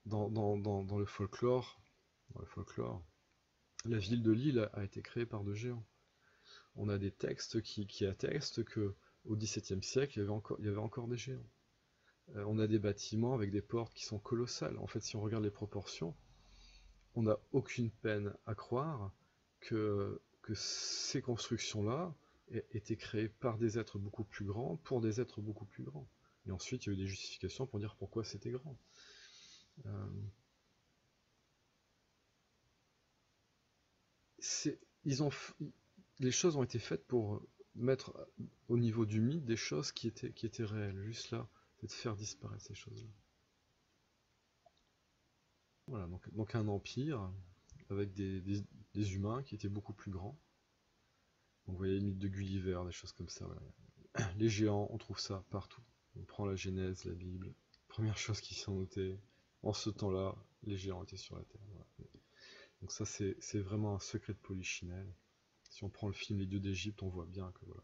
S1: Dans le folklore, la ville de Lille a été créée par deux géants. On a des textes qui attestent que au XVIIe siècle, il y avait encore des géants. On a des bâtiments avec des portes qui sont colossales. En fait, si on regarde les proportions, on n'a aucune peine à croire que ces constructions-là étaient créées par des êtres beaucoup plus grands, pour des êtres beaucoup plus grands. Et ensuite, il y a eu des justifications pour dire pourquoi c'était grand. Euh, ils ont, les choses ont été faites pour mettre au niveau du mythe des choses qui étaient réelles. Juste là, c'est de faire disparaître ces choses-là. Voilà, donc un empire avec des humains qui étaient beaucoup plus grands. Donc vous voyez les mythes de Gulliver, des choses comme ça. Voilà. Les géants, on trouve ça partout. On prend la Genèse, la Bible. Première chose qui sont notées, en ce temps-là, les géants étaient sur la Terre. Voilà. Donc ça, c'est vraiment un secret de Polichinelle. Si on prend le film Les Dieux d'Égypte, on voit bien que voilà,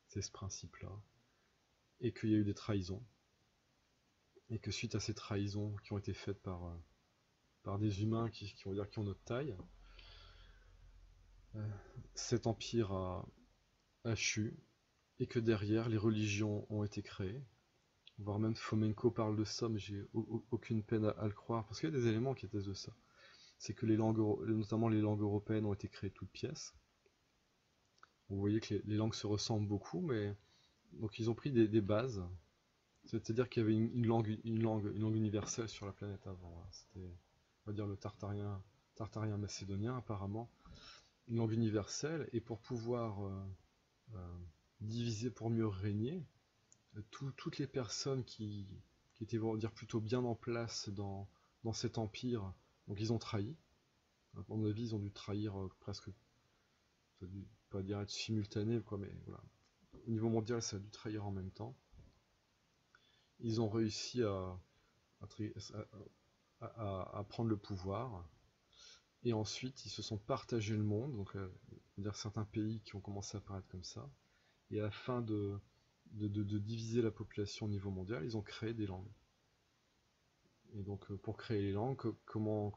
S1: c'est ce principe-là, et qu'il y a eu des trahisons, et que suite à ces trahisons qui ont été faites par des humains on va dire, qui ont notre taille, cet empire a chu, et que derrière, les religions ont été créées, voire même Fomenko parle de ça, mais j'ai aucune peine à le croire, parce qu'il y a des éléments qui attestent de ça. C'est que les langues, notamment les langues européennes, ont été créées toutes pièces. Vous voyez que les langues se ressemblent beaucoup, mais donc ils ont pris des bases. C'est-à-dire qu'il y avait une langue universelle sur la planète avant. Hein. C'était, on va dire, le tartarien macédonien apparemment, une langue universelle. Et pour pouvoir euh, diviser pour mieux régner, toutes les personnes qui étaient, on va dire, plutôt bien en place dans cet empire, donc ils ont trahi. À mon avis, ils ont dû trahir presque, ça a dû pas dire être simultané, quoi, mais voilà. Au niveau mondial, ça a dû trahir en même temps. Ils ont réussi à prendre le pouvoir, et ensuite ils se sont partagés le monde, donc dire certains pays qui ont commencé à apparaître comme ça, et afin de diviser la population au niveau mondial, ils ont créé des langues. Et donc pour créer les langues, comment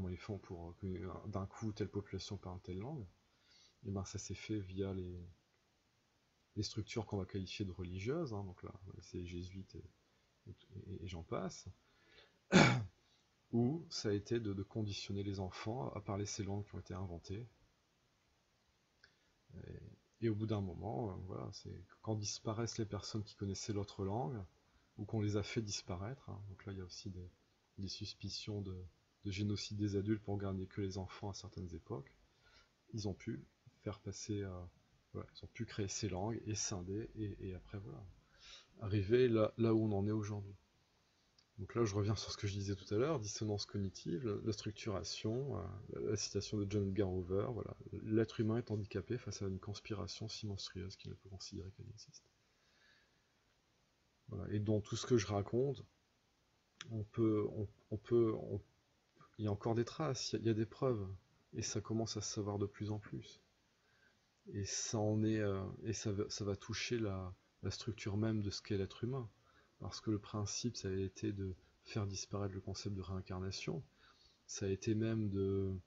S1: ils font pour que d'un coup telle population parle telle langue? Et ben ça s'est fait via les structures qu'on va qualifier de religieuses, hein, donc là c'est les jésuites et j'en passe, où ça a été de conditionner les enfants à parler ces langues qui ont été inventées. Et au bout d'un moment, voilà, c'est quand disparaissent les personnes qui connaissaient l'autre langue, ou qu'on les a fait disparaître, hein, donc là il y a aussi des suspicions de génocide des adultes pour garder que les enfants à certaines époques, ils ont pu faire passer, voilà, ils ont pu créer ces langues et scinder, et après voilà, arriver là où on en est aujourd'hui. Donc là, je reviens sur ce que je disais tout à l'heure, dissonance cognitive, la structuration, la citation de John Edgar Hoover, voilà. L'être humain est handicapé face à une conspiration si monstrueuse qu'il ne peut considérer qu'elle existe. Voilà. Et dans tout ce que je raconte, il y a encore des traces, il y a des preuves, et ça commence à se savoir de plus en plus. Et ça va toucher la structure même de ce qu'est l'être humain. Parce que le principe, ça a été de faire disparaître le concept de réincarnation. Ça a été même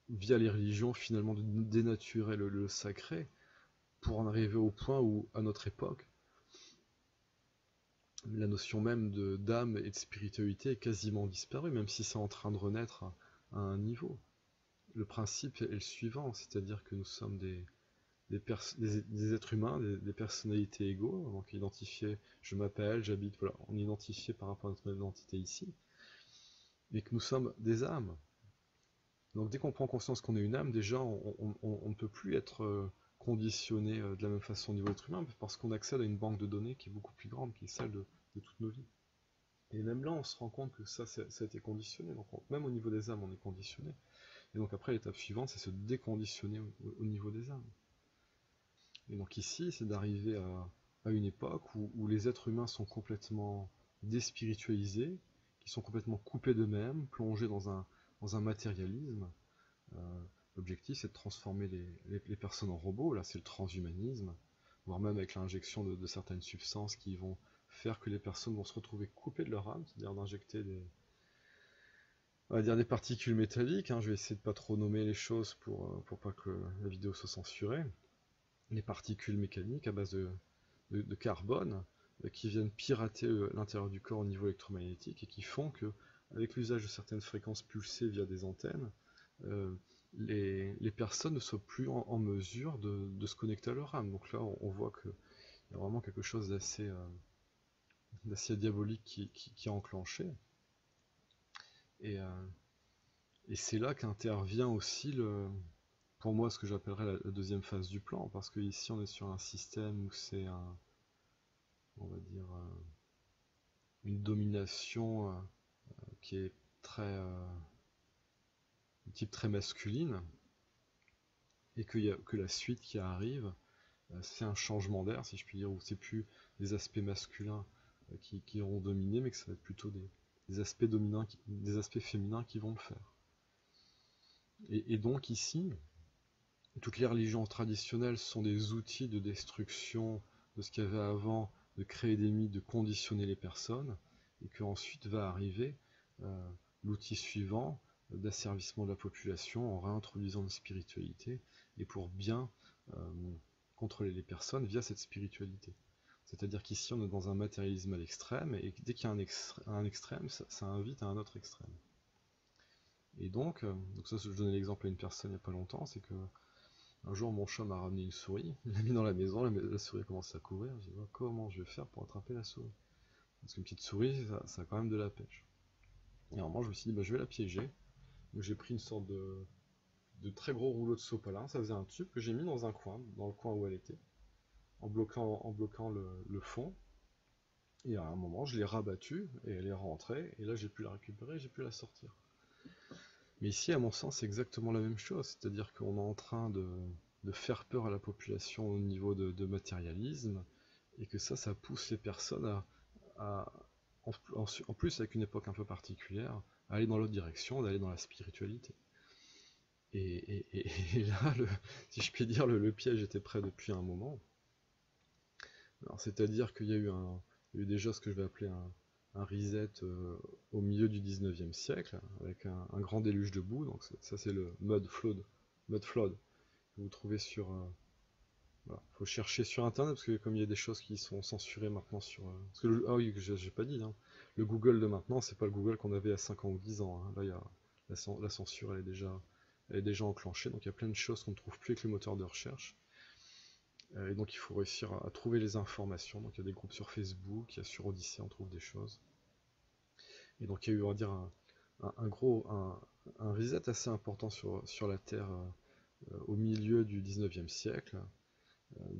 S1: via les religions, finalement, de dénaturer le sacré pour en arriver au point où, à notre époque, la notion même d'âme et de spiritualité est quasiment disparue, même si c'est en train de renaître à un niveau. Le principe est le suivant, c'est-à-dire que nous sommes des êtres humains, des personnalités égaux, donc identifiés, je m'appelle, j'habite, voilà, on est identifié par rapport à notre identité ici, mais que nous sommes des âmes. Donc dès qu'on prend conscience qu'on est une âme, déjà on ne peut plus être conditionné de la même façon au niveau de l'être humain, parce qu'on accède à une banque de données qui est beaucoup plus grande, qui est celle de toutes nos vies. Et même là, on se rend compte que ça a été conditionné, donc même au niveau des âmes, on est conditionné. Et donc après, l'étape suivante, c'est se déconditionner au niveau des âmes. Et donc ici, c'est d'arriver à une époque où les êtres humains sont complètement déspiritualisés, qui sont complètement coupés d'eux-mêmes, plongés dans un matérialisme. Euh, L'objectif, c'est de transformer les personnes en robots. Là, c'est le transhumanisme, voire même avec l'injection de certaines substances qui vont faire que les personnes vont se retrouver coupées de leur âme, c'est-à-dire d'injecter on va dire des particules métalliques. Hein. Je vais essayer de pas trop nommer les choses pour pas que la vidéo soit censurée. Les particules mécaniques à base de carbone qui viennent pirater l'intérieur du corps au niveau électromagnétique et qui font que, avec l'usage de certaines fréquences pulsées via des antennes, euh, les personnes ne soient plus en mesure de se connecter à leur âme. Donc là, on voit qu'il y a vraiment quelque chose d'assez diabolique qui a enclenché. Et c'est là qu'intervient aussi pour moi ce que j'appellerais la deuxième phase du plan, parce que ici on est sur un système où c'est on va dire une domination qui est de type très masculine, et que la suite qui arrive, c'est un changement d'air, si je puis dire, où c'est plus des aspects masculins qui auront dominé, mais que ça va être plutôt des aspects dominants, des aspects féminins qui vont le faire. Et donc ici, toutes les religions traditionnelles sont des outils de destruction de ce qu'il y avait avant, de créer des mythes, de conditionner les personnes, et qu'ensuite va arriver l'outil suivant d'asservissement de la population en réintroduisant une spiritualité, et pour bien euh, contrôler les personnes via cette spiritualité. C'est-à-dire qu'ici on est dans un matérialisme à l'extrême, et dès qu'il y a un extrême, ça invite à un autre extrême. Et donc ça je donnais l'exemple à une personne il n'y a pas longtemps, c'est que un jour, mon chat m'a ramené une souris, il l'a mis dans la maison, la souris a commencé à courir. J'ai dit, comment je vais faire pour attraper la souris? Parce qu'une petite souris, ça a quand même de la pêche. Et à un moment, je me suis dit, bah, je vais la piéger. Donc j'ai pris une sorte de très gros rouleau de sopalin, ça faisait un tube que j'ai mis dans un coin, dans le coin où elle était, en bloquant le fond. Et à un moment, je l'ai rabattue, et elle est rentrée, et là j'ai pu la récupérer, j'ai pu la sortir. Mais ici, à mon sens, c'est exactement la même chose, c'est-à-dire qu'on est en train de faire peur à la population au niveau de matérialisme, et que ça pousse les personnes à- en plus avec une époque un peu particulière, à aller dans l'autre direction, d'aller dans la spiritualité. Et là, si je puis dire, le piège était prêt depuis un moment. Alors, c'est-à-dire qu'il y a eu il y a eu déjà ce que je vais appeler un reset au milieu du 19e siècle, avec un grand déluge de boue. Donc ça c'est le mud flood que vous trouvez sur... voilà. Faut chercher sur internet, parce que comme il y a des choses qui sont censurées maintenant sur... parce que ah oui, j'ai pas dit, hein. Le Google de maintenant, c'est pas le Google qu'on avait à 5 ans ou 10 ans, hein. Là, il y a la censure, elle est déjà enclenchée, donc il y a plein de choses qu'on ne trouve plus avec les moteurs de recherche. Et donc il faut réussir à trouver les informations. Donc il y a des groupes sur Facebook, il y a sur Odyssée, on trouve des choses. Et donc il y a eu, on va dire, un reset assez important sur la Terre au milieu du 19e siècle.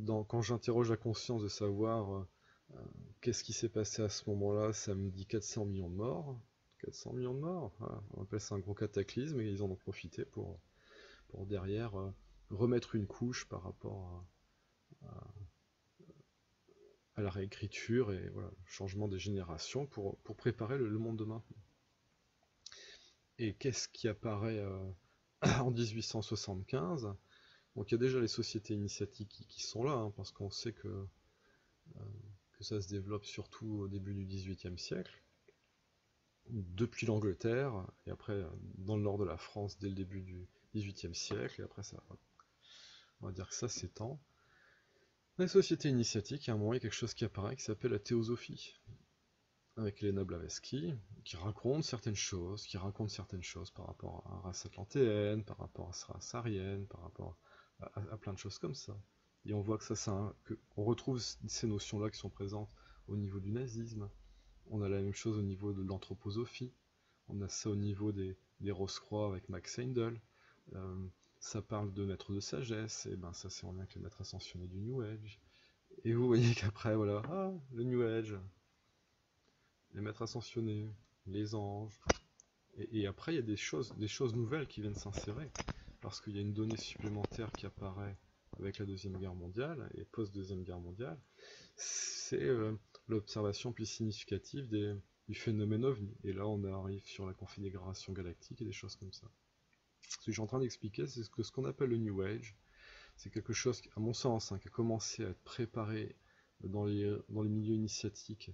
S1: Quand j'interroge la conscience de savoir qu'est-ce qui s'est passé à ce moment-là, ça me dit 400 millions de morts. 400 millions de morts, voilà. On appelle ça un gros cataclysme, et ils en ont profité pour derrière remettre une couche par rapport à la réécriture et voilà, le changement des générations pour préparer le monde de maintenant. Et qu'est-ce qui apparaît en 1875? Donc il y a déjà les sociétés initiatiques qui sont là, hein, parce qu'on sait que ça se développe surtout au début du XVIIIe siècle, depuis l'Angleterre, et après dans le nord de la France dès le début du XVIIIe siècle, et après ça, on va dire que ça s'étend. Dans les sociétés initiatiques, il y a un moment, il y a quelque chose qui apparaît qui s'appelle la théosophie, avec Elena Blavatsky, qui raconte certaines choses, par rapport à la race atlantéenne, par rapport à la race aryenne, par rapport à plein de choses comme ça. Et on voit que on retrouve ces notions-là qui sont présentes au niveau du nazisme. On a la même chose au niveau de l'anthroposophie. On a ça au niveau des Rose-Croix avec Max Heindel. Euh, Ça parle de maîtres de sagesse, et ben ça c'est en lien avec les maîtres ascensionnés du New Age. Et vous voyez qu'après, voilà, le New Age, les maîtres ascensionnés, les anges. Et après, il y a des choses nouvelles qui viennent s'insérer, parce qu'il y a une donnée supplémentaire qui apparaît avec la Deuxième Guerre mondiale et post-Deuxième Guerre mondiale, c'est l'observation plus significative du phénomène OVNI. Et là, on arrive sur la configuration galactique et des choses comme ça. Ce que je suis en train d'expliquer, c'est que ce qu'on appelle le New Age, c'est quelque chose, à mon sens, hein, qui a commencé à être préparé dans les milieux initiatiques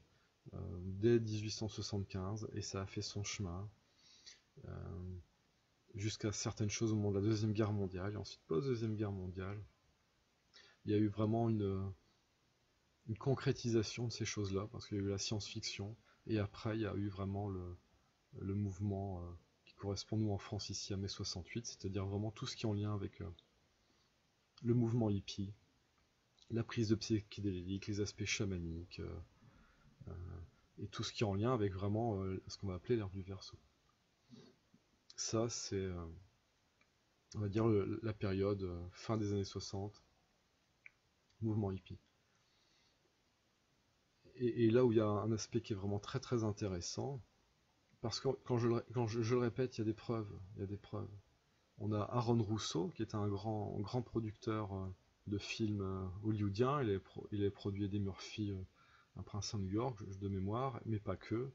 S1: dès 1875, et ça a fait son chemin euh, jusqu'à certaines choses au moment de la Deuxième Guerre mondiale, et ensuite post-Deuxième Guerre mondiale, il y a eu vraiment une concrétisation de ces choses-là, parce qu'il y a eu la science-fiction, et après il y a eu vraiment le mouvement qui correspond nous en France ici à mai 68, c'est-à-dire vraiment tout ce qui est en lien avec le mouvement hippie, la prise de psychédéliques, les aspects chamaniques, et tout ce qui est en lien avec vraiment ce qu'on va appeler l'ère du Verseau. Ça, c'est, on va dire, la période fin des années 60, mouvement hippie. Et là où il y a un aspect qui est vraiment très très intéressant, parce que quand je le répète, il y a des preuves, il y a des preuves. On a Aaron Russo, qui est un grand producteur de films hollywoodiens. Il a produit Eddie Murphy, Un prince à New York, de mémoire, mais pas que.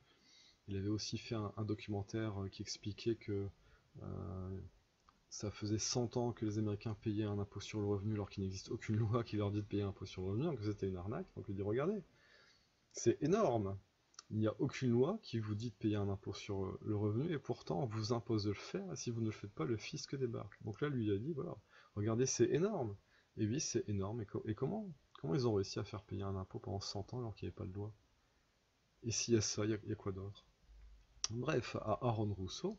S1: Il avait aussi fait un documentaire qui expliquait que ça faisait 100 ans que les Américains payaient un impôt sur le revenu alors qu'il n'existe aucune loi qui leur dit de payer un impôt sur le revenu, donc c'était une arnaque. Donc il dit regardez, c'est énorme. Il n'y a aucune loi qui vous dit de payer un impôt sur le revenu et pourtant on vous impose de le faire et si vous ne le faites pas, le fisc débarque. Donc là, lui, il a dit voilà, regardez, c'est énorme. Et oui, c'est énorme. Et comment ils ont réussi à faire payer un impôt pendant 100 ans alors qu'il n'y avait pas de loi? Et s'il y a ça, il y a quoi d'autre? Bref, Aaron Rousseau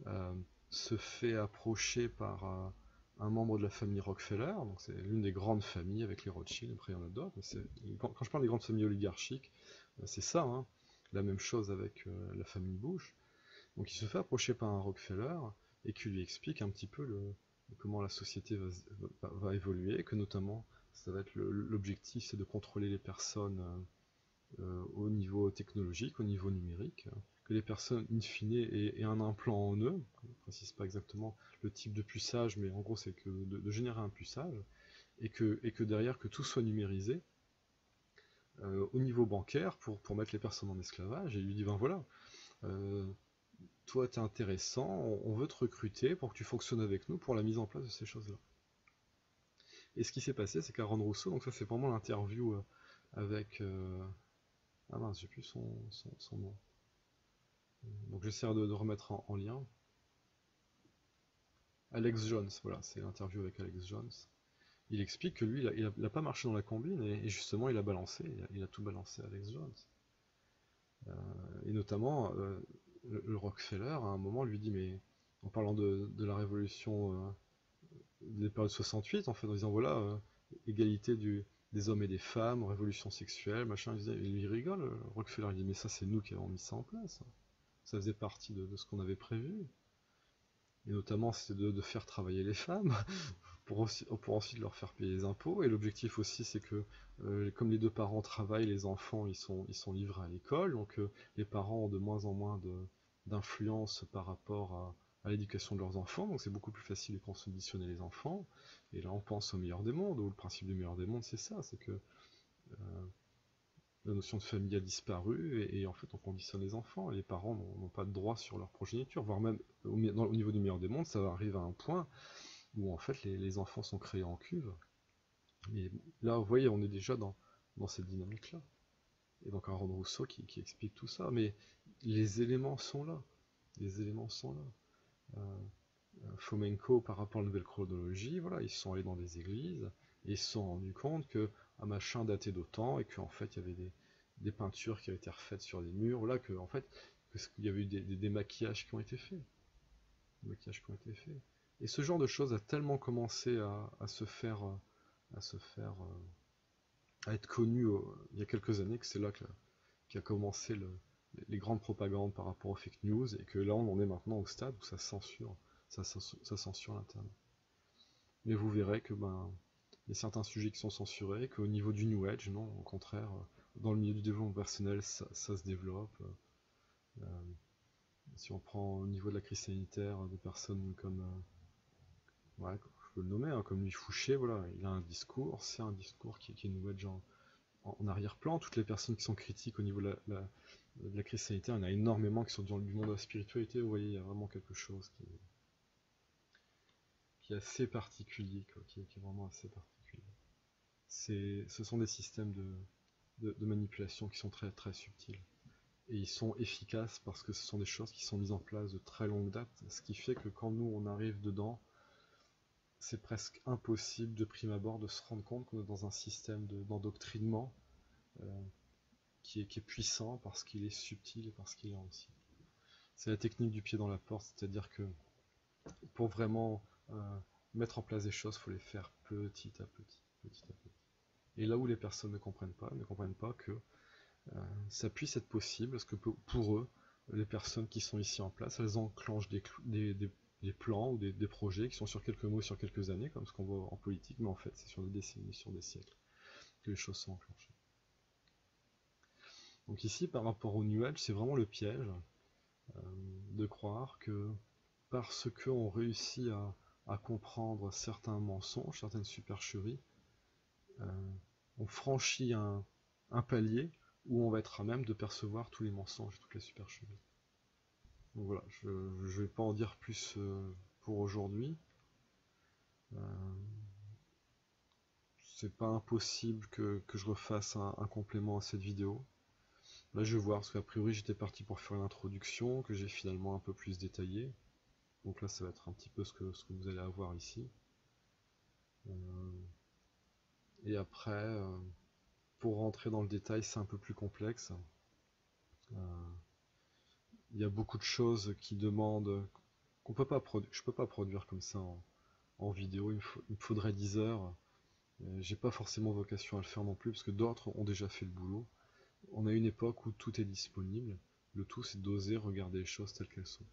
S1: euh, se fait approcher par un membre de la famille Rockefeller, donc c'est l'une des grandes familles avec les Rothschild, après il y en a d'autres, mais quand je parle des grandes familles oligarchiques, c'est ça, hein, la même chose avec la famille Bush. Donc il se fait approcher par un Rockefeller et qui lui explique un petit peu comment la société va évoluer, que notamment ça va être l'objectif, c'est de contrôler les personnes au niveau technologique, au niveau numérique, que les personnes in fine aient un implant en eux, je ne précise pas exactement le type de puçage, mais en gros c'est que de générer un puçage, et que derrière que tout soit numérisé au niveau bancaire pour mettre les personnes en esclavage, et il lui dit ben voilà, euh, toi t'es intéressant, on veut te recruter pour que tu fonctionnes avec nous pour la mise en place de ces choses-là. Et ce qui s'est passé, c'est qu'Aaron Rousseau, donc ça c'est vraiment l'interview avec... ah mince, j'ai plus son nom. Donc j'essaierai de remettre en lien. Alex Jones, voilà, c'est l'interview avec Alex Jones. Il explique que lui, il a pas marché dans la combine et justement il a balancé, il a tout balancé à Alex Jones. Euh, et notamment, le Rockefeller, à un moment, lui dit, mais en parlant de la révolution des périodes 68, en fait, en disant, voilà, égalité des hommes et des femmes, révolution sexuelle, machin, il lui rigole, Rockefeller, il dit, mais ça c'est nous qui avons mis ça en place. Ça faisait partie de ce qu'on avait prévu. Et notamment, c'était de faire travailler les femmes pour ensuite leur faire payer les impôts. Et l'objectif aussi, c'est que comme les deux parents travaillent, les enfants ils sont livrés à l'école, donc les parents ont de moins en moins d'influence par rapport à l'éducation de leurs enfants, donc c'est beaucoup plus facile de conditionner les enfants. Et là, on pense au meilleur des mondes, où le principe du meilleur des mondes, c'est ça, c'est que la notion de famille a disparu et en fait on conditionne les enfants. Les parents n'ont pas de droit sur leur progéniture, voire même au niveau du meilleur des mondes, ça arrive à un point où en fait les enfants sont créés en cuve. Et là, vous voyez, on est déjà dans cette dynamique-là. Et donc Aaron Rousseau qui explique tout ça, mais les éléments sont là. Les éléments sont là. Fomenko, par rapport à la nouvelle chronologie, voilà, ils sont allés dans des églises et ils se sont rendus compte que un machin datait d'autant et qu'en fait il y avait des peintures qui avaient été refaites sur des murs, voilà, que en fait qu'il y avait eu des maquillages qui ont été faits. Des maquillages qui ont été faits. Et ce genre de choses a tellement commencé à se faire, à être connu il y a quelques années que c'est là qu'a commencé les grandes propagandes par rapport aux fake news et que là on en est maintenant au stade où ça censure l'internet. Mais vous verrez que il y a certains sujets qui sont censurés, qu'au niveau du New Age, non, au contraire, dans le milieu du développement personnel, ça se développe. Euh, si on prend au niveau de la crise sanitaire, des personnes comme, ouais, je peux le nommer, hein, comme Louis Fouché, voilà, il a un discours, c'est un discours qui est New Age en arrière-plan. Toutes les personnes qui sont critiques au niveau de la crise sanitaire, il y en a énormément qui sont du monde de la spiritualité, vous voyez, il y a vraiment quelque chose qui est assez particulier, quoi, qui est vraiment assez particulier. Ce sont des systèmes de manipulation qui sont très très subtils. Et ils sont efficaces parce que ce sont des choses qui sont mises en place de très longue date, ce qui fait que quand nous on arrive dedans, c'est presque impossible de prime abord de se rendre compte qu'on est dans un système d'endoctrinement euh, qui est puissant parce qu'il est subtil et parce qu'il est ancien. C'est la technique du pied dans la porte, c'est-à-dire que pour vraiment mettre en place des choses, il faut les faire petit à petit, petit à petit. Et là où les personnes ne comprennent pas que ça puisse être possible, parce que pour eux, les personnes qui sont ici en place, elles enclenchent des plans ou des projets qui sont sur quelques mois, sur quelques années, comme ce qu'on voit en politique, mais en fait c'est sur des décennies, sur des siècles que les choses sont enclenchées. Donc ici, par rapport au New Age, c'est vraiment le piège euh, de croire que parce qu'on réussit à comprendre certains mensonges, certaines supercheries, euh, on franchit un palier où on va être à même de percevoir tous les mensonges et toutes les supercheries. Donc voilà, je ne vais pas en dire plus pour aujourd'hui. Euh, c'est pas impossible que je refasse un complément à cette vidéo. Là je vais voir, parce qu'a priori j'étais parti pour faire une introduction, que j'ai finalement un peu plus détaillée. Donc là ça va être un petit peu ce que vous allez avoir ici. Et après, pour rentrer dans le détail, c'est un peu plus complexe. Il y a beaucoup de choses qui demandent qu'on peut pas je peux pas produire comme ça en vidéo. Il me faudrait 10 heures. J'ai pas forcément vocation à le faire non plus parce que d'autres ont déjà fait le boulot. On a une époque où tout est disponible. Le tout, c'est d'oser regarder les choses telles qu'elles sont.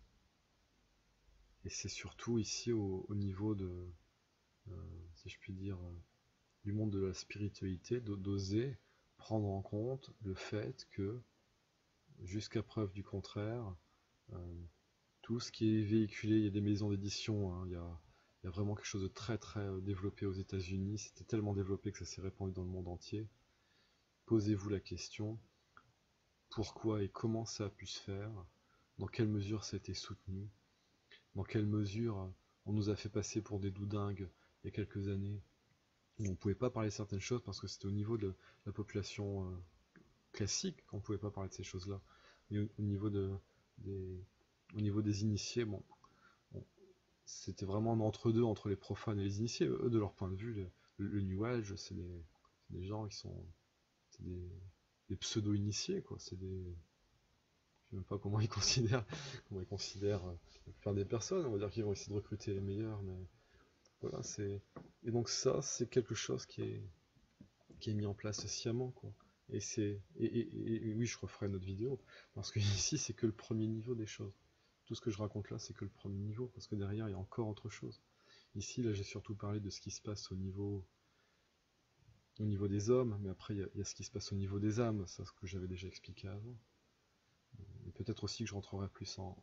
S1: Et c'est surtout ici au niveau de, si je puis dire, du monde de la spiritualité, d'oser prendre en compte le fait que, jusqu'à preuve du contraire, euh, tout ce qui est véhiculé, il y a des maisons d'édition, hein, il y a vraiment quelque chose de très très développé aux États-Unis. C'était tellement développé que ça s'est répandu dans le monde entier. Posez-vous la question, pourquoi et comment ça a pu se faire, dans quelle mesure ça a été soutenu, dans quelle mesure on nous a fait passer pour des doudingues il y a quelques années, où on ne pouvait pas parler de certaines choses parce que c'était au niveau de la population classique qu'on ne pouvait pas parler de ces choses-là. Mais au niveau des, au niveau des initiés, bon, c'était vraiment un entre-deux entre les profanes et les initiés. Eux, de leur point de vue, le New Age, c'est des gens qui sont des pseudo-initiés, quoi. C'est des, je sais même pas comment ils considèrent la plupart des personnes. On va dire qu'ils vont essayer de recruter les meilleurs, mais voilà, c'est. Et donc ça, c'est quelque chose qui est mis en place sciemment, quoi. Et oui, je referai une autre vidéo, parce que ici, c'est que le premier niveau des choses. Tout ce que je raconte là, c'est que le premier niveau, parce que derrière, il y a encore autre chose. Ici, là, j'ai surtout parlé de ce qui se passe au niveau des hommes, mais après, il y a ce qui se passe au niveau des âmes, ça, ce que j'avais déjà expliqué avant. Et peut-être aussi que je rentrerai plus en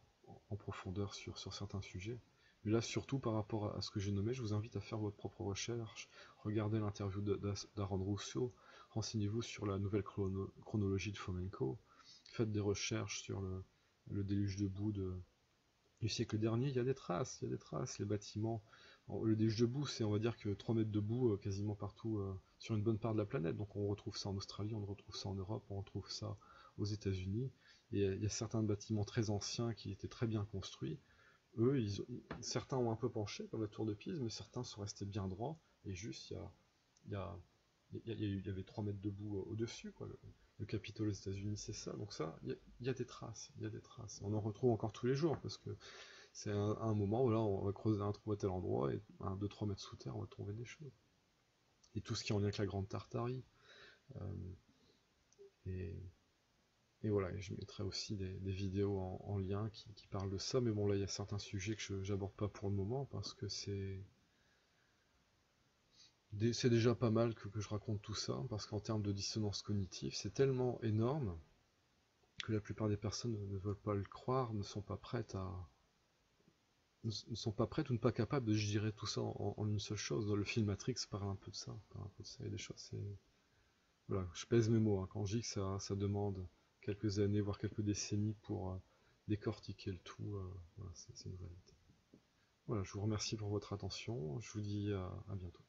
S1: profondeur sur certains sujets. Mais là, surtout par rapport à ce que j'ai nommé, je vous invite à faire votre propre recherche, regardez l'interview d'Aaron Rousseau, renseignez-vous sur la nouvelle chronologie de Fomenko, faites des recherches sur le déluge de boue du siècle dernier, il y a des traces, les bâtiments. Le déluge de boue, c'est on va dire que 3 mètres de boue quasiment partout sur une bonne part de la planète. Donc on retrouve ça en Australie, on retrouve ça en Europe, on retrouve ça aux États-Unis. Et il y a certains bâtiments très anciens qui étaient très bien construits. Eux, certains ont un peu penché, comme la tour de Pise, mais certains sont restés bien droits. Et juste, il y, a, il y avait 3 mètres de boue au-dessus, quoi. Le Capitole aux États-Unis, c'est ça. Donc ça, il y a des traces, il y a des traces. On en retrouve encore tous les jours, parce que c'est un moment où là, on va creuser un trou à tel endroit, et 2-3 mètres sous terre, on va trouver des choses. Et tout ce qui est en lien avec la Grande Tartarie. Euh, et, et voilà, et je mettrai aussi des vidéos en lien qui parlent de ça, mais bon là il y a certains sujets que je n'aborde pas pour le moment parce que c'est déjà pas mal que je raconte tout ça, parce qu'en termes de dissonance cognitive, c'est tellement énorme que la plupart des personnes ne veulent pas le croire, ne sont pas prêtes ou ne pas capables de gérer tout ça en une seule chose. Dans le film Matrix parle un peu de ça, il y a des choses, voilà, je pèse mes mots, hein, quand je dis que ça demande quelques années, voire quelques décennies pour décortiquer le tout, voilà, c'est une réalité. Voilà, je vous remercie pour votre attention, je vous dis à bientôt.